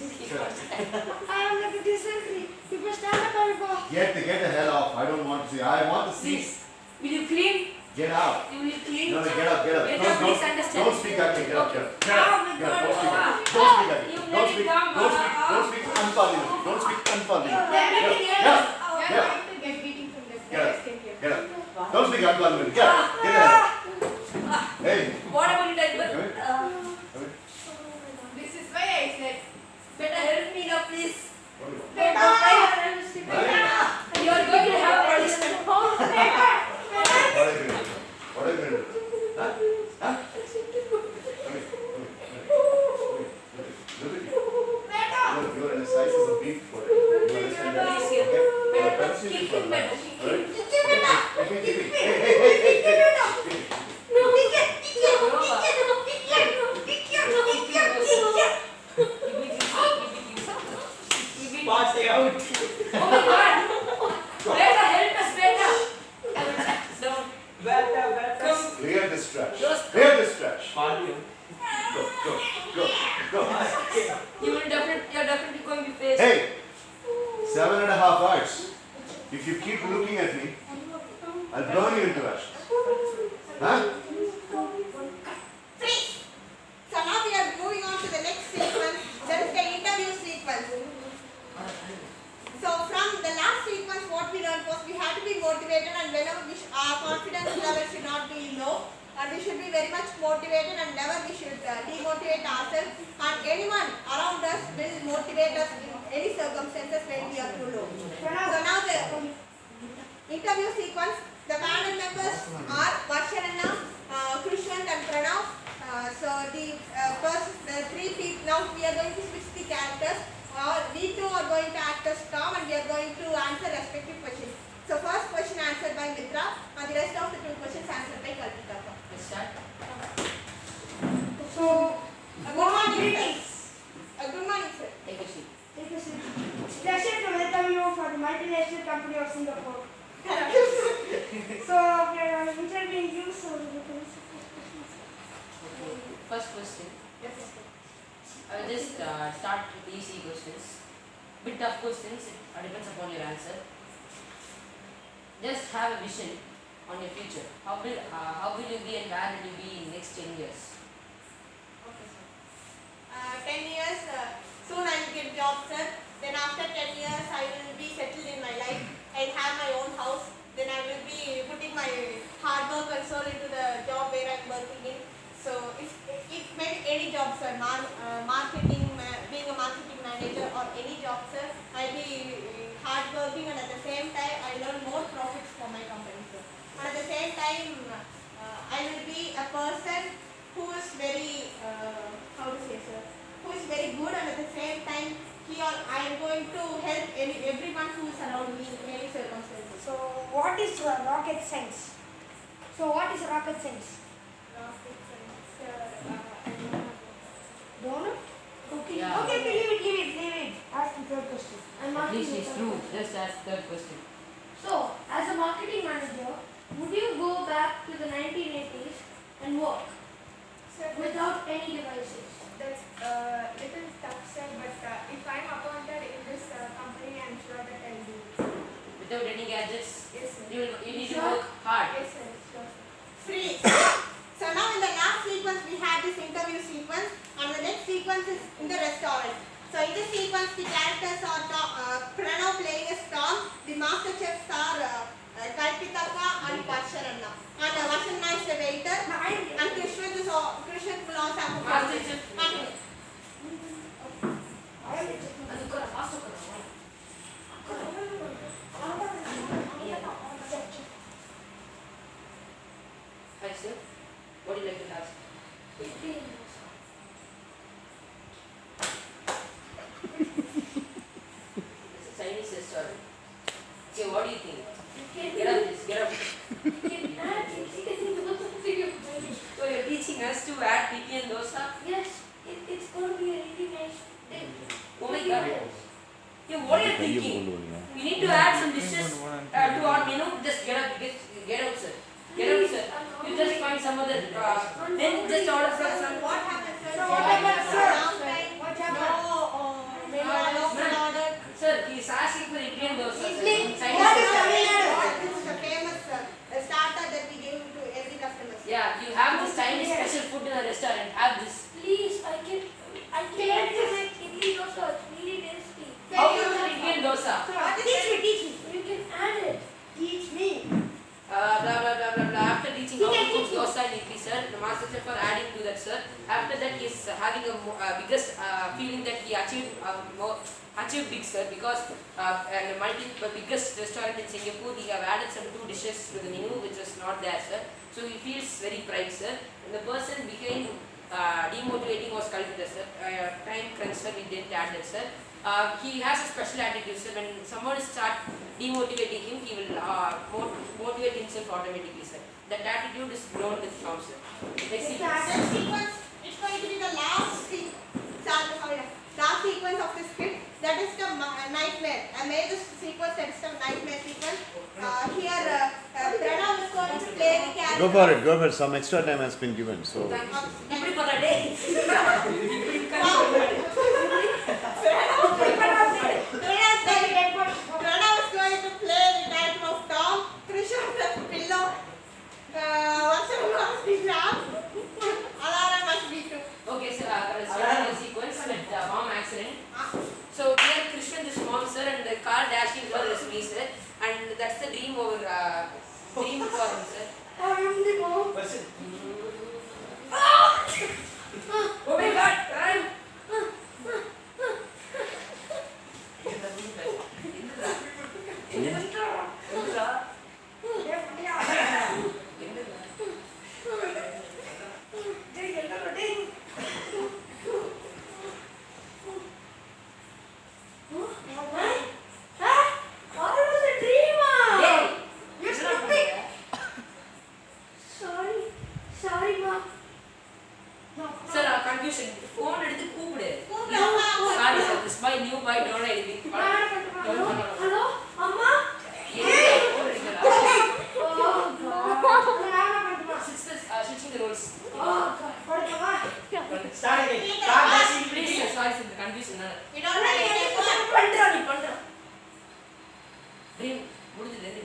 I am like a dysentery. You must stand up and go. Get the hell off. I don't want to see. I want to see. Please, will you clean? Get out. You will clean? No, get up. Get up, please understand. Don't speak ugly. Get up. Get up. Get Oh up. my Get up. God. Don't speak ugly. You Don't let speak. it come. Don't speak unparliamentary. Don't speak unparliamentary. Get up. Get up. Get up. Get up. Don't speak unparliamentary. Get up. Get up. Hey. What about you, driver? Come here. Come here. This is why I said. Better help me now, please. What do you want? You are going to have punishment. What are you going to do? What are you going to do? Huh? Huh? Come here. Look at you. You're in the sizes of beef for it. You understand that? Please, here. Okay? Better I'll kick you for him, that. better kick him. Alright? Okay, kick me. Hey. Party out. Oh my God! Better help us, better. Down. Better. Clear this trash. Just Clear this trash. Party Go. you're definitely going to be faced. Hey. 7.5 hours. If you keep looking at me, I'll burn you into ashes. Huh? Freeze! So now we are moving on to the next sequence. That is the interview sequence. So from the last sequence, what we learned was we have to be motivated, and whenever our confidence level should not be low, and we should be very much motivated, and never we should demotivate ourselves. And anyone around us will motivate us in any circumstances when we are too low. So now the interview sequence. The panel members are Varshanana, Krishnan and Pranav. So the three people, now we are going to switch the characters. We two are going to act as Tom, and we are going to answer respective questions. So first question answered by Mitra, and the rest of the two questions answered by Kalpita. Let's start. So, good morning, sir. Good morning, sir. Take a seat. Pleasure to welcome you for the multinational company of Singapore. So we are interviewing you, so you can First question. I'll just start with easy questions. Bit tough questions, it depends upon your answer. Just have a vision on your future. How will you be and where will you be in next 10 years? Okay, sir. 10 years, soon I will get job, sir. Then after 10 years, I will be settled in my life. I'll have my own house. Then I will be putting my hard work and soul into the job where I'm working in. So if any job, sir, marketing, being a marketing manager or any job, sir, I'll be hard working, and at the same time I learn more profits for my company, sir. And at the same time, I will be a person who is very, how to say, sir, who is very good, and at the same time I am going to help everyone who is around me in any circumstances. So what is rocket science? So what is rocket science? Rocket science, Don't know? Okay. Yeah. Okay, leave it. Ask the third question. I'm At asking least the it's third true. question. Just ask third question. So, as a marketing manager, would you go back to the 1980s and work sir, without any devices? that's little tough, sir, but if I'm appointed in this company, I'm sure that I'll do it. Without any gadgets, Yes, sir. you need to work hard. Yes, sir. Sure, sir. Free. So now in the last sequence we had this interview sequence, and the next sequence is in the restaurant. So in this sequence the characters are Pranav playing as Tom, the master chefs are Kalpitaka and Varshananna. And Varshananna is the waiter, and Krishnan will also have a Master chef. Hi sir, what do you like to have? It's a Chinese restaurant. Okay, what do you think? Get up, please. Get up. So you're teaching us to add pitti and dosa? Yes, it's going to be a really nice thing. Oh my God. Yeah, what are you thinking? We need to add some dishes to our menu. Just get up, get out, sir. Get out, sir. You just find some other. Then just order from some. What happened, sir? What happened, sir? What happened? Sir, he's asking for Indian dosa. Idli. Chinese What is dosa. This is a famous starter that we give to every customer. Yeah, you have this Chinese special food in the restaurant. Have this. Please, I can make idli dosa. It's really tasty. How you do Indian dosa? Teach me. You can add it. Teach me. Blah blah blah blah blah. After teaching how to cook dosa and idli, sir, the master chef are adding to that, sir. After that, he is having a biggest feeling that he achieved big, sir, because and biggest restaurant in Singapore, he have added some 2 dishes to the menu which was not there, sir. So he feels very pride, sir. And the person behind demotivating was Kalpita, sir. Time crunch, sir, we didn't add that, sir. He has a special attitude, sir. When someone start demotivating him, he will motivate himself automatically, sir. That attitude is grown with Tom, sir. Next sequence. Next sequence, it's going to be the last sequence of the script. That is the nightmare. I made this sequence, that is the nightmare sequence. Here, Pranav is going to play the character. Go for it. Some extra time has been given. So Every for a day. Pranav is going to play the character of Tom, Krishna plus Pillow, Varshananna must be Ram, Alara must be too. Okay, so let's start the sequence with the bomb accident. So here Krishnan is mom, sir, and the car dashing further is me, sir, and that's the dream for him, sir. I am the mom. Oh my God, run! Sorry, mom. Sir, confusion. Phone எடுத்து கூப்பிடு. கூப்பிடு. Sorry, sir. This boy, new boy, don't know anything. Hello, Amma. Phone எடுக்கிறா. Oh God. Switching the roles. Oh God. Start again. Start dashing. Please, sir. Sorry, sir. The confusion. We don't have any பண்றா. Dream. முடிஞ்சது.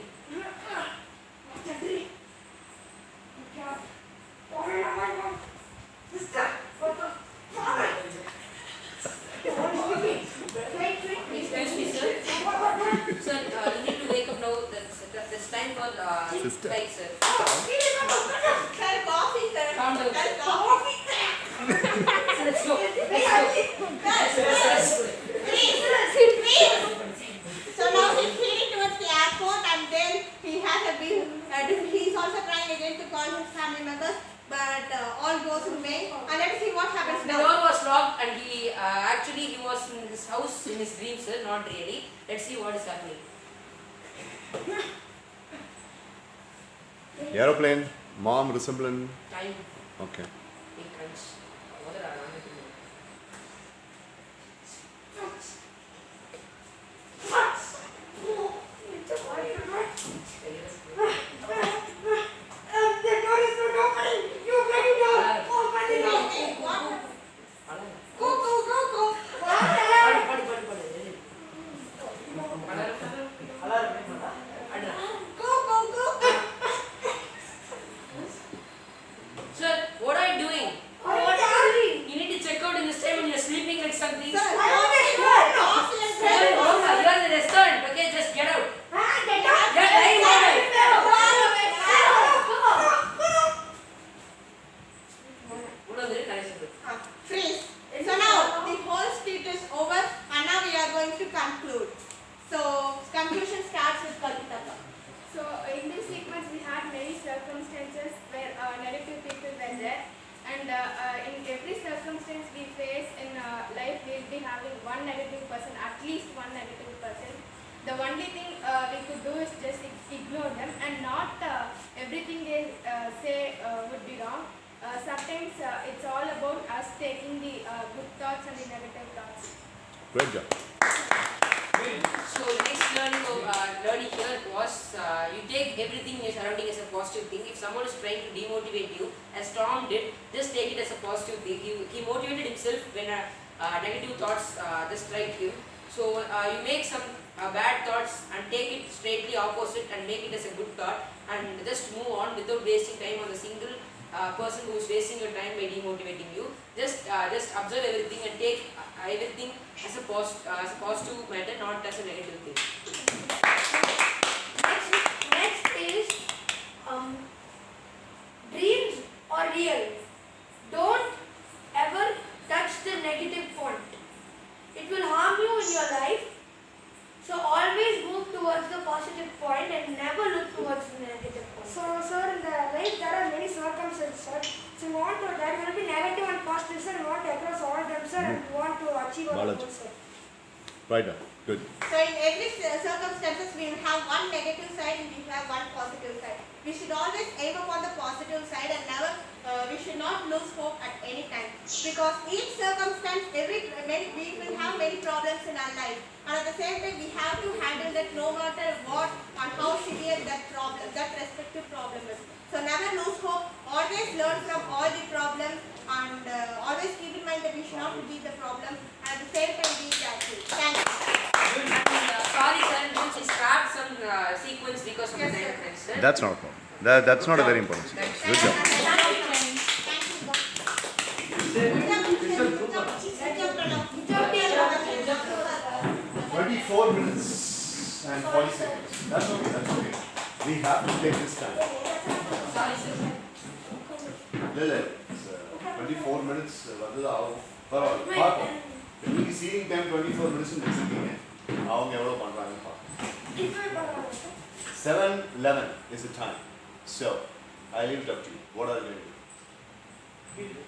Sir, coffee, sir. Calm down. Sir, coffee. So let's go. So now he's heading towards the airport, and then he has a big. He's also trying again to call his family members, but all goes in vain. And let's see what happens The now. door was locked and he actually he was in his house in his dreams, sir, not really. Let's see what is happening. Aeroplane, mom resembling. Time Okay. in crunch. What are I Sir, what are you doing? You need to check out in this time when you're sleeping like something. Sir, Sir, coffee and bread. you are in the restaurant, okay? Just get out. Get out. Freeze. So now the whole speech is over, and now we are going to conclude. So conclusion starts with Kalpita. So in this sequence we had many circumstances where negative people were there, and in every circumstance we face in life we will be having one negative person, at least one negative person. The only thing we could do is just ignore them, and not everything they say would be wrong. Sometimes it's all about us taking the good thoughts and the negative thoughts. Great job. So next learning here was you take everything in your surrounding as a positive thing. If someone is trying to demotivate you, as Tom did, just take it as a positive thing. He motivated himself when negative thoughts just strike him. So you make some bad thoughts and take it straightly opposite and make it as a good thought, and just move on without wasting time on the single person who is wasting your time by demotivating you. Just observe everything and take everything as a positive matter, not as a negative thing. Next is dreams are real. Don't ever touch the negative point. It will harm you in your life. So always move towards the positive point and never look towards the negative point. So sir, in the life there are many circumstances, sir. So we want to, there will be negative and positive, sir. We want to across all them, sir, and we want to achieve our Balaji. goals, sir. Right now. Good. So in every circumstances we will have one negative side and we will have one positive side. We should always aim upon the positive side, and never we should not lose hope at any time, because each circumstance, we will have many problems in our life, and at the same time we have to handle that no matter what and how severe that respective problem is. So never lose hope, always learn from all the problems, and always keep in mind that we should not be the problem, and at the same time be careful. Thank you. Sorry sir, we scrapped some sequence because of the time crunch, sir. That's not a problem. That's not a very important thing. Good job. Thank you. 24 minutes and 40 seconds. That's okay. That's okay. We have to take this time. Sorry sir. Lily, 24 minutes. Parallel. It will be seeing them 24 minutes in the அவங்க எவ்வளவு பண்றாங்கன்னு பார்க்கலாம். 7:11 is the time. So, I leave it up to you. What are you going to do?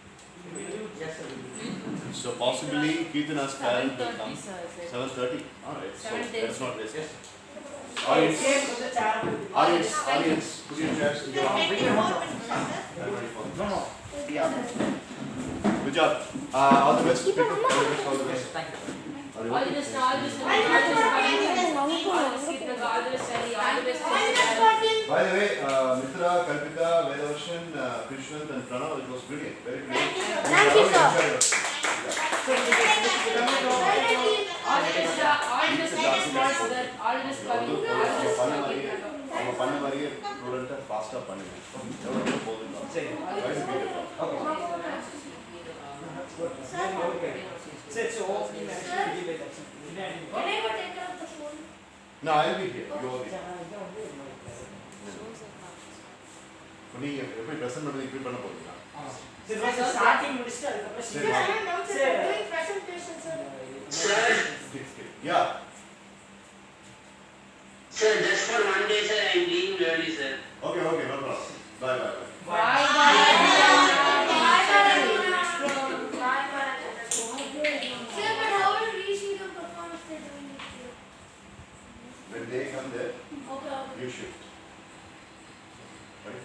So possibly Keithan has planned to come. 7:30. Alright. So let's not waste it. Audience, put your chairs together. Good job. All the best. All the best. All the best. By the way, Mitra, Kalpita, Vedavarshan, Krishnan and Pranav, it was brilliant. Very brilliant. Thank you, sir. அவங்க பண்ண மாதிரியே ஸ்டூடெண்ட்டை ஃபாஸ்ட்டாக பண்ணுங்க எவ்வளோ போதும் சரி No, I'll be here. You will be here. நீங்க எப்படி பிரசன்ட் பண்றது இப்படி பண்ண போறீங்களா? சரி first starting முடிச்சிட்டு அதுக்கு Sir, அப்புறம் I am downstairs doing presentation, sir. Yeah. Sir, just for one day, sir, I am leaving early, sir. Okay, no problem. Bye. Sir, but how will we see the performance they're doing next year? When they come there, Okay. you shift. Ready?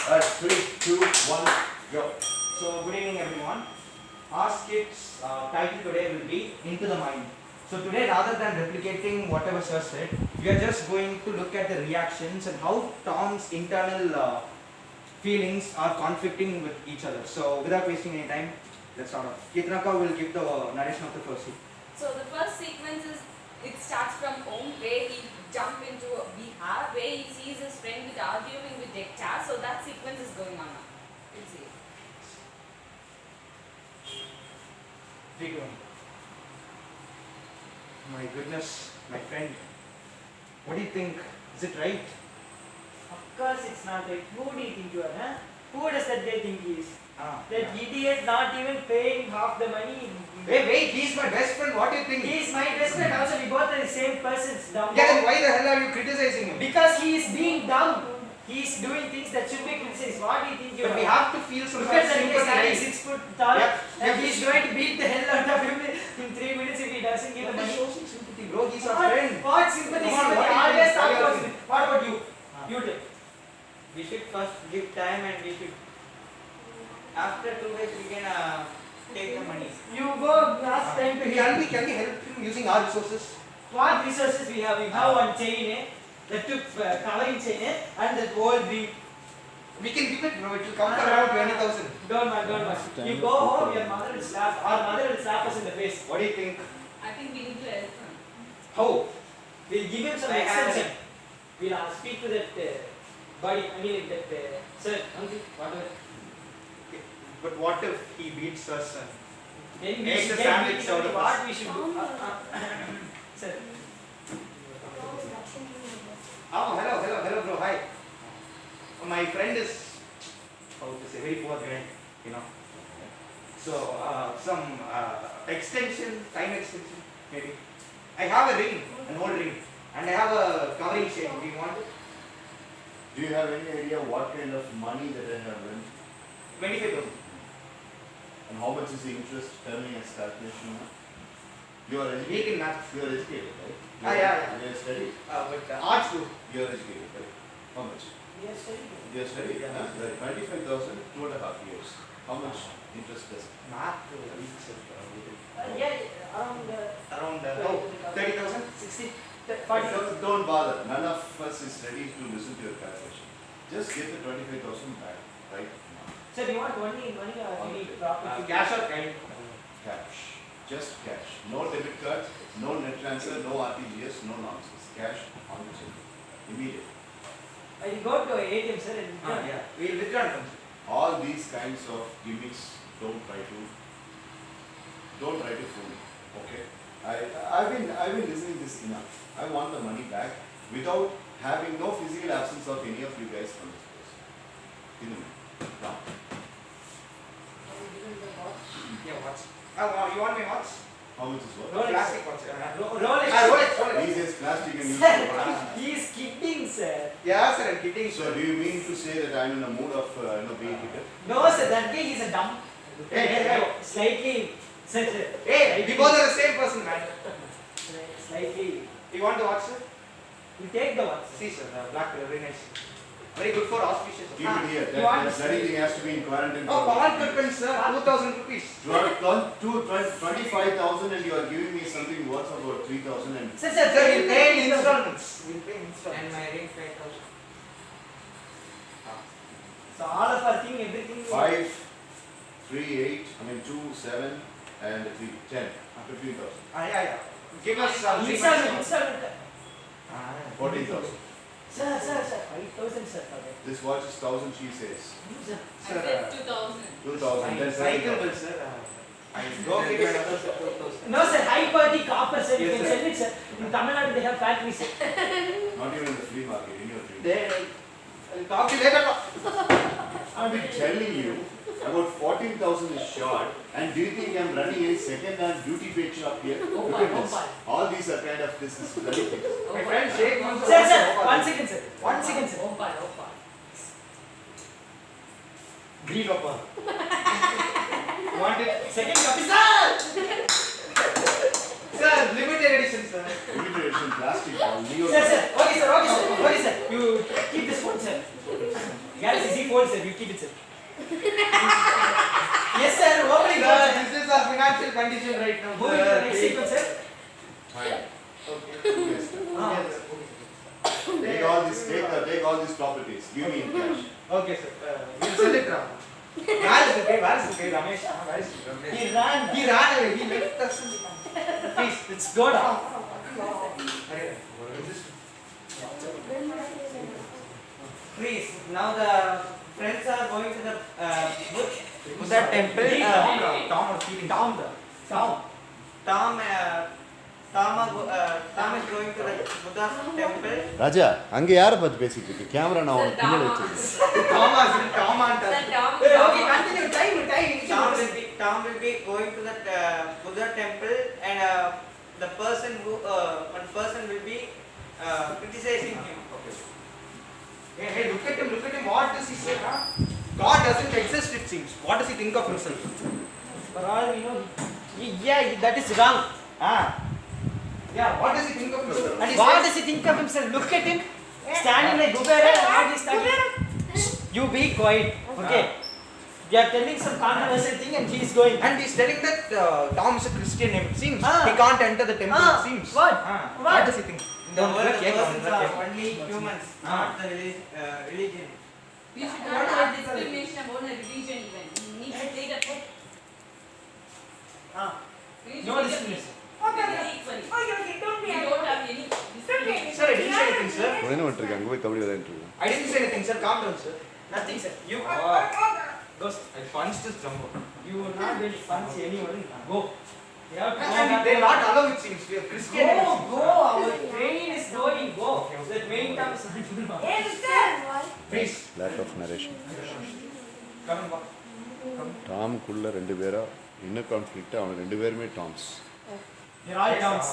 Alright, 3, 2, 1, go. So, good evening everyone. Our skit's title today will be Into the Mind. So today, rather than replicating whatever sir said, we are just going to look at the reactions and how Tom's internal feelings are conflicting with each other. So without wasting any time, let's start off. Ketanaka will give the narration of the first scene. So the first sequence is, it starts from home where he jumps into Bihar, where he sees his friend with arguing with Dekcha. So that sequence is going on now. We'll see. 3, 2, 1. My goodness, my friend. What do you think? Is it right? Of course it's not right. Who do you think you are, huh? Who does that guy think he is? That idiot not even paying half the money. Wait, he's my best friend. What do you think? He is my best friend also. We both are the same persons. Dumb. Yeah, then why the hell are you criticizing him? Because he is being dumb. He is doing things that should be criticized. What do you think you But are? we have to feel some Look sort at of that guy sympathy, standing right? 6 foot tall. Yep. And he is going to beat the hell out of him in 3 minutes if he doesn't give the But money. show some sympathy, bro. He's our What? friend. What sympathy? Come on, Sympathy. what do you Always think? talk What do you about think? sympathy. What about you? You take. We should first give time and we should, after 2 days we can take the money. You go last time to Can we help him using our resources? What resources we have? We have one chain, that took coloring chain, and that old ring. We can give it, bro. It will come to around 20,000. Don't mind. You go home, your mother will slap. Our mother will slap us in the face. What do you think? I think we need to help him. How? We'll give him some I have extension. We'll speak to that buddy. I mean that sir, uncle, whatever. But what if he beats us? Then we Make should the get sandwich meeting out of what us. we should do. Sir. Oh, hello, bro. Hi. My friend is, how to say, very poor guy, you know. So, some extension, time extension, maybe. I have a ring, an old ring, and I have a covering chain. Do you want it? Do you have any idea what kind of money that I have lent? 25,000. And how much is the interest? Tell me as calculation. You are Weak educated. in maths. You are educated, right? Yeah. You are studied. But arts too. You are educated, right? How much? Yes, sir. You are studied. Yeah. Right. 25,000, 2.5 years. How much interest does? Math, Yeah, around around 30,000? 60, 40. Don't bother. None of us is ready to listen to your calculation. Just get the 25,000 back, right? Sir, you want money or any property? Cash or kind? Cash. Just cash. No debit card, no net transfer, no RTGS, no nonsense. Cash on the check. Immediate. I will go to ATM, sir, and Yeah. We'll withdraw from it. All these kinds of gimmicks, don't try to fool me. Okay? I've been listening this enough. I want the money back without having no physical absence of any of you guys from this place. Give me. Now. Yeah, watch. You want my watch? How much is what? Plastic watch. Rolex. Rolex. These days plastic and use Sir, for what? he is kidding, sir. Yeah, sir, I'm kidding. So do you mean to say that I'm in a mood of being hit? No, sir, that guy is a dumb. Hey. Slightly. Sir. Hey, we both are the same person, man. Slightly. You want the watch, sir? You take the one. See, sir, black color, very nice. Very good for auspicious. Keep it here. You want That bloody thing has to be in quarantine. Oh, Pawan Kirpan, sir, 2,000 rupees. 25,000 and you are giving me something worth about 3,000 and Sir, Sir, we'll pay in installments. We'll pay in And installments. my ring 5,000. So all of our thing, everything. 5, 3, 8, 2, 7 and 3, 10, 15,000. Yeah. Give us some Installment. 14,000. Sir, 5,000, sir. This watch is 1,000 she says. Sir. I said 2,000. 2,000, then Cycle 7,000. bill, sir. Go give it another 2,000. No, sir, high quality copper, sir. You Yes, can sir. sell it, sir. In Tamil Nadu, they have factories, sir. Not even in the flea market, in your dream. There. I'll talk to you later. I've been telling you about 14,000 is short, and do you think I'm running a second-hand duty paid shop here? Look at this. All these are kind of this bloody things. My friend Sheikh wants to Sir, watch sir, Opal. 1 second, sir. 1 second, sir. Green Opal. Want it? Second copy, sir. Sir, limited edition, sir. Limited edition plastic. Leo. Sir, sir. Okay, sir. Okay, sir. Okay, sir. You keep this phone, sir. Galaxy Z Fold, sir. You keep it, sir. Yes, sir. Opening, Sir, sir. this is our financial condition right now. Moving to the next sequence, sir. Fine. Okay. Yes, sir. Ah. Yes, sir. Take all these properties. Give me in cash. Okay, sir. We'll sell it now. Where is the guy? Ramesh? Where is Ramesh? He ran. He ran away. He left us. Please, let's go down. Please, now the friends are going to the Buddha temple. Tom was feeling. Tom is going to the Buddha temple. ராஜா அங்க யார பத்தி பேசிட்டு இருக்கு camera நான் உனக்கு பின்னாடி வச்சிருக்கேன் Thomas, Tom and Sir, Tom. Okay, continue. Tom will be going to the Buddha temple, and the person who one person will be criticizing him. Hey, look at him. What does he say? Huh? God doesn't exist, it seems. What does he think of himself? For all we know, yeah, that is wrong. Yeah, what does he think of himself? What does he think of himself? Look at him, standing like Kubera. What is that? You be quiet, okay? You are telling some controversial thing, and he is going. And he's telling that Tom is a Christian name, it seems. Ah. He can't enter the temple, it seems. What? What does he think? The world persons are only humans, not the religion. We should not have discrimination about a religion even. We need to take a pet. We need to No take a discrimination. equally. We don't have any discrimination. Sir, I didn't say anything, sir. உடனே வந்துருக்காங்க அங்க போய் kabaddi விளையாண்டுருக்காங்க I didn't say anything, sir. Calm down, sir. Nothing, sir. You go. Sir. I punched this jumbo. You will not be punch anyone. Go. You have to go. And they're not allowed, it seems. We are Christian. Go. Our train is going. Go. That main term is not. Please. lack of narration Come and walk. டாம்க்குள்ள ரெண்டு பேரா inner conflict அவங்க ரெண்டு பேருமே டாம்ஸ் They're all terms.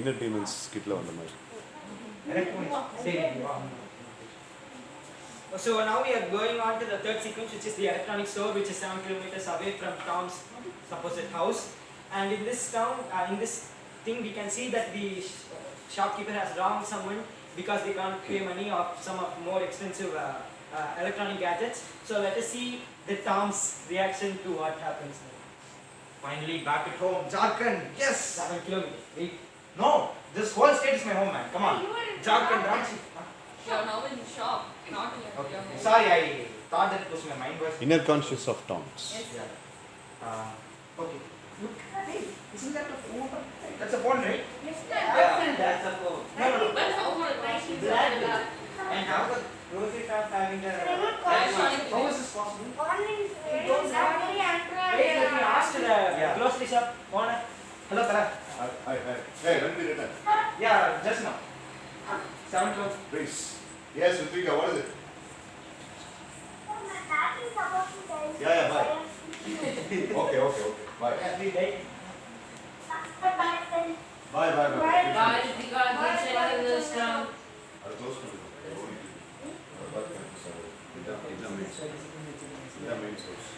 Inner demons கிட்ல வந்த மாதிரி So now we are going on to the third sequence, which is the electronic store, which is 7 kilometers away from Tom's supposed house. And in this town, in this thing, we can see that the shopkeeper has wronged someone because they can't pay money of some of more expensive electronic gadgets. So let us see the Tom's reaction to what happens now. Finally, back at home. Jharkhand. Yes. 7 kilometers. Wait. No. This whole state is my home, man. Come on. Jharkhand, Ranchi. You are now in shop, not in your Okay. home. Sorry, I thought that it was my mind was. Inner conscious of டாம்ஸ் Yes, sir. Okay. Look. Hey, isn't that a phone? That's a phone, right? Yes, sir. That's a phone. No. But how much? And how the grocery shop having the How is this possible? Wait, let me ask the grocery shop owner. Hello, Tara. Hey, when we return? Yeah, just now. 7 o'clock. Please. Yes, Ritvika, what is it? Yeah, bye. Okay. Bye. Every day. Bye. Bye, Ritika. Good setting this down. I'll close to main source.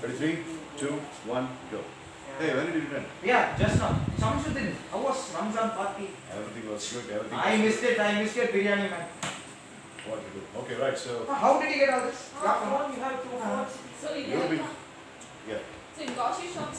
Ready, 3, 2, 1, go. Hey, when did you return? Yeah, just now. Samsudin, how was Ramzan party? Everything was good. Everything. I missed it. Biryani, man. What to do? Okay, right. So How did you get all this? You have 2 phones. So, you'll be. Yeah. so in grocery shops,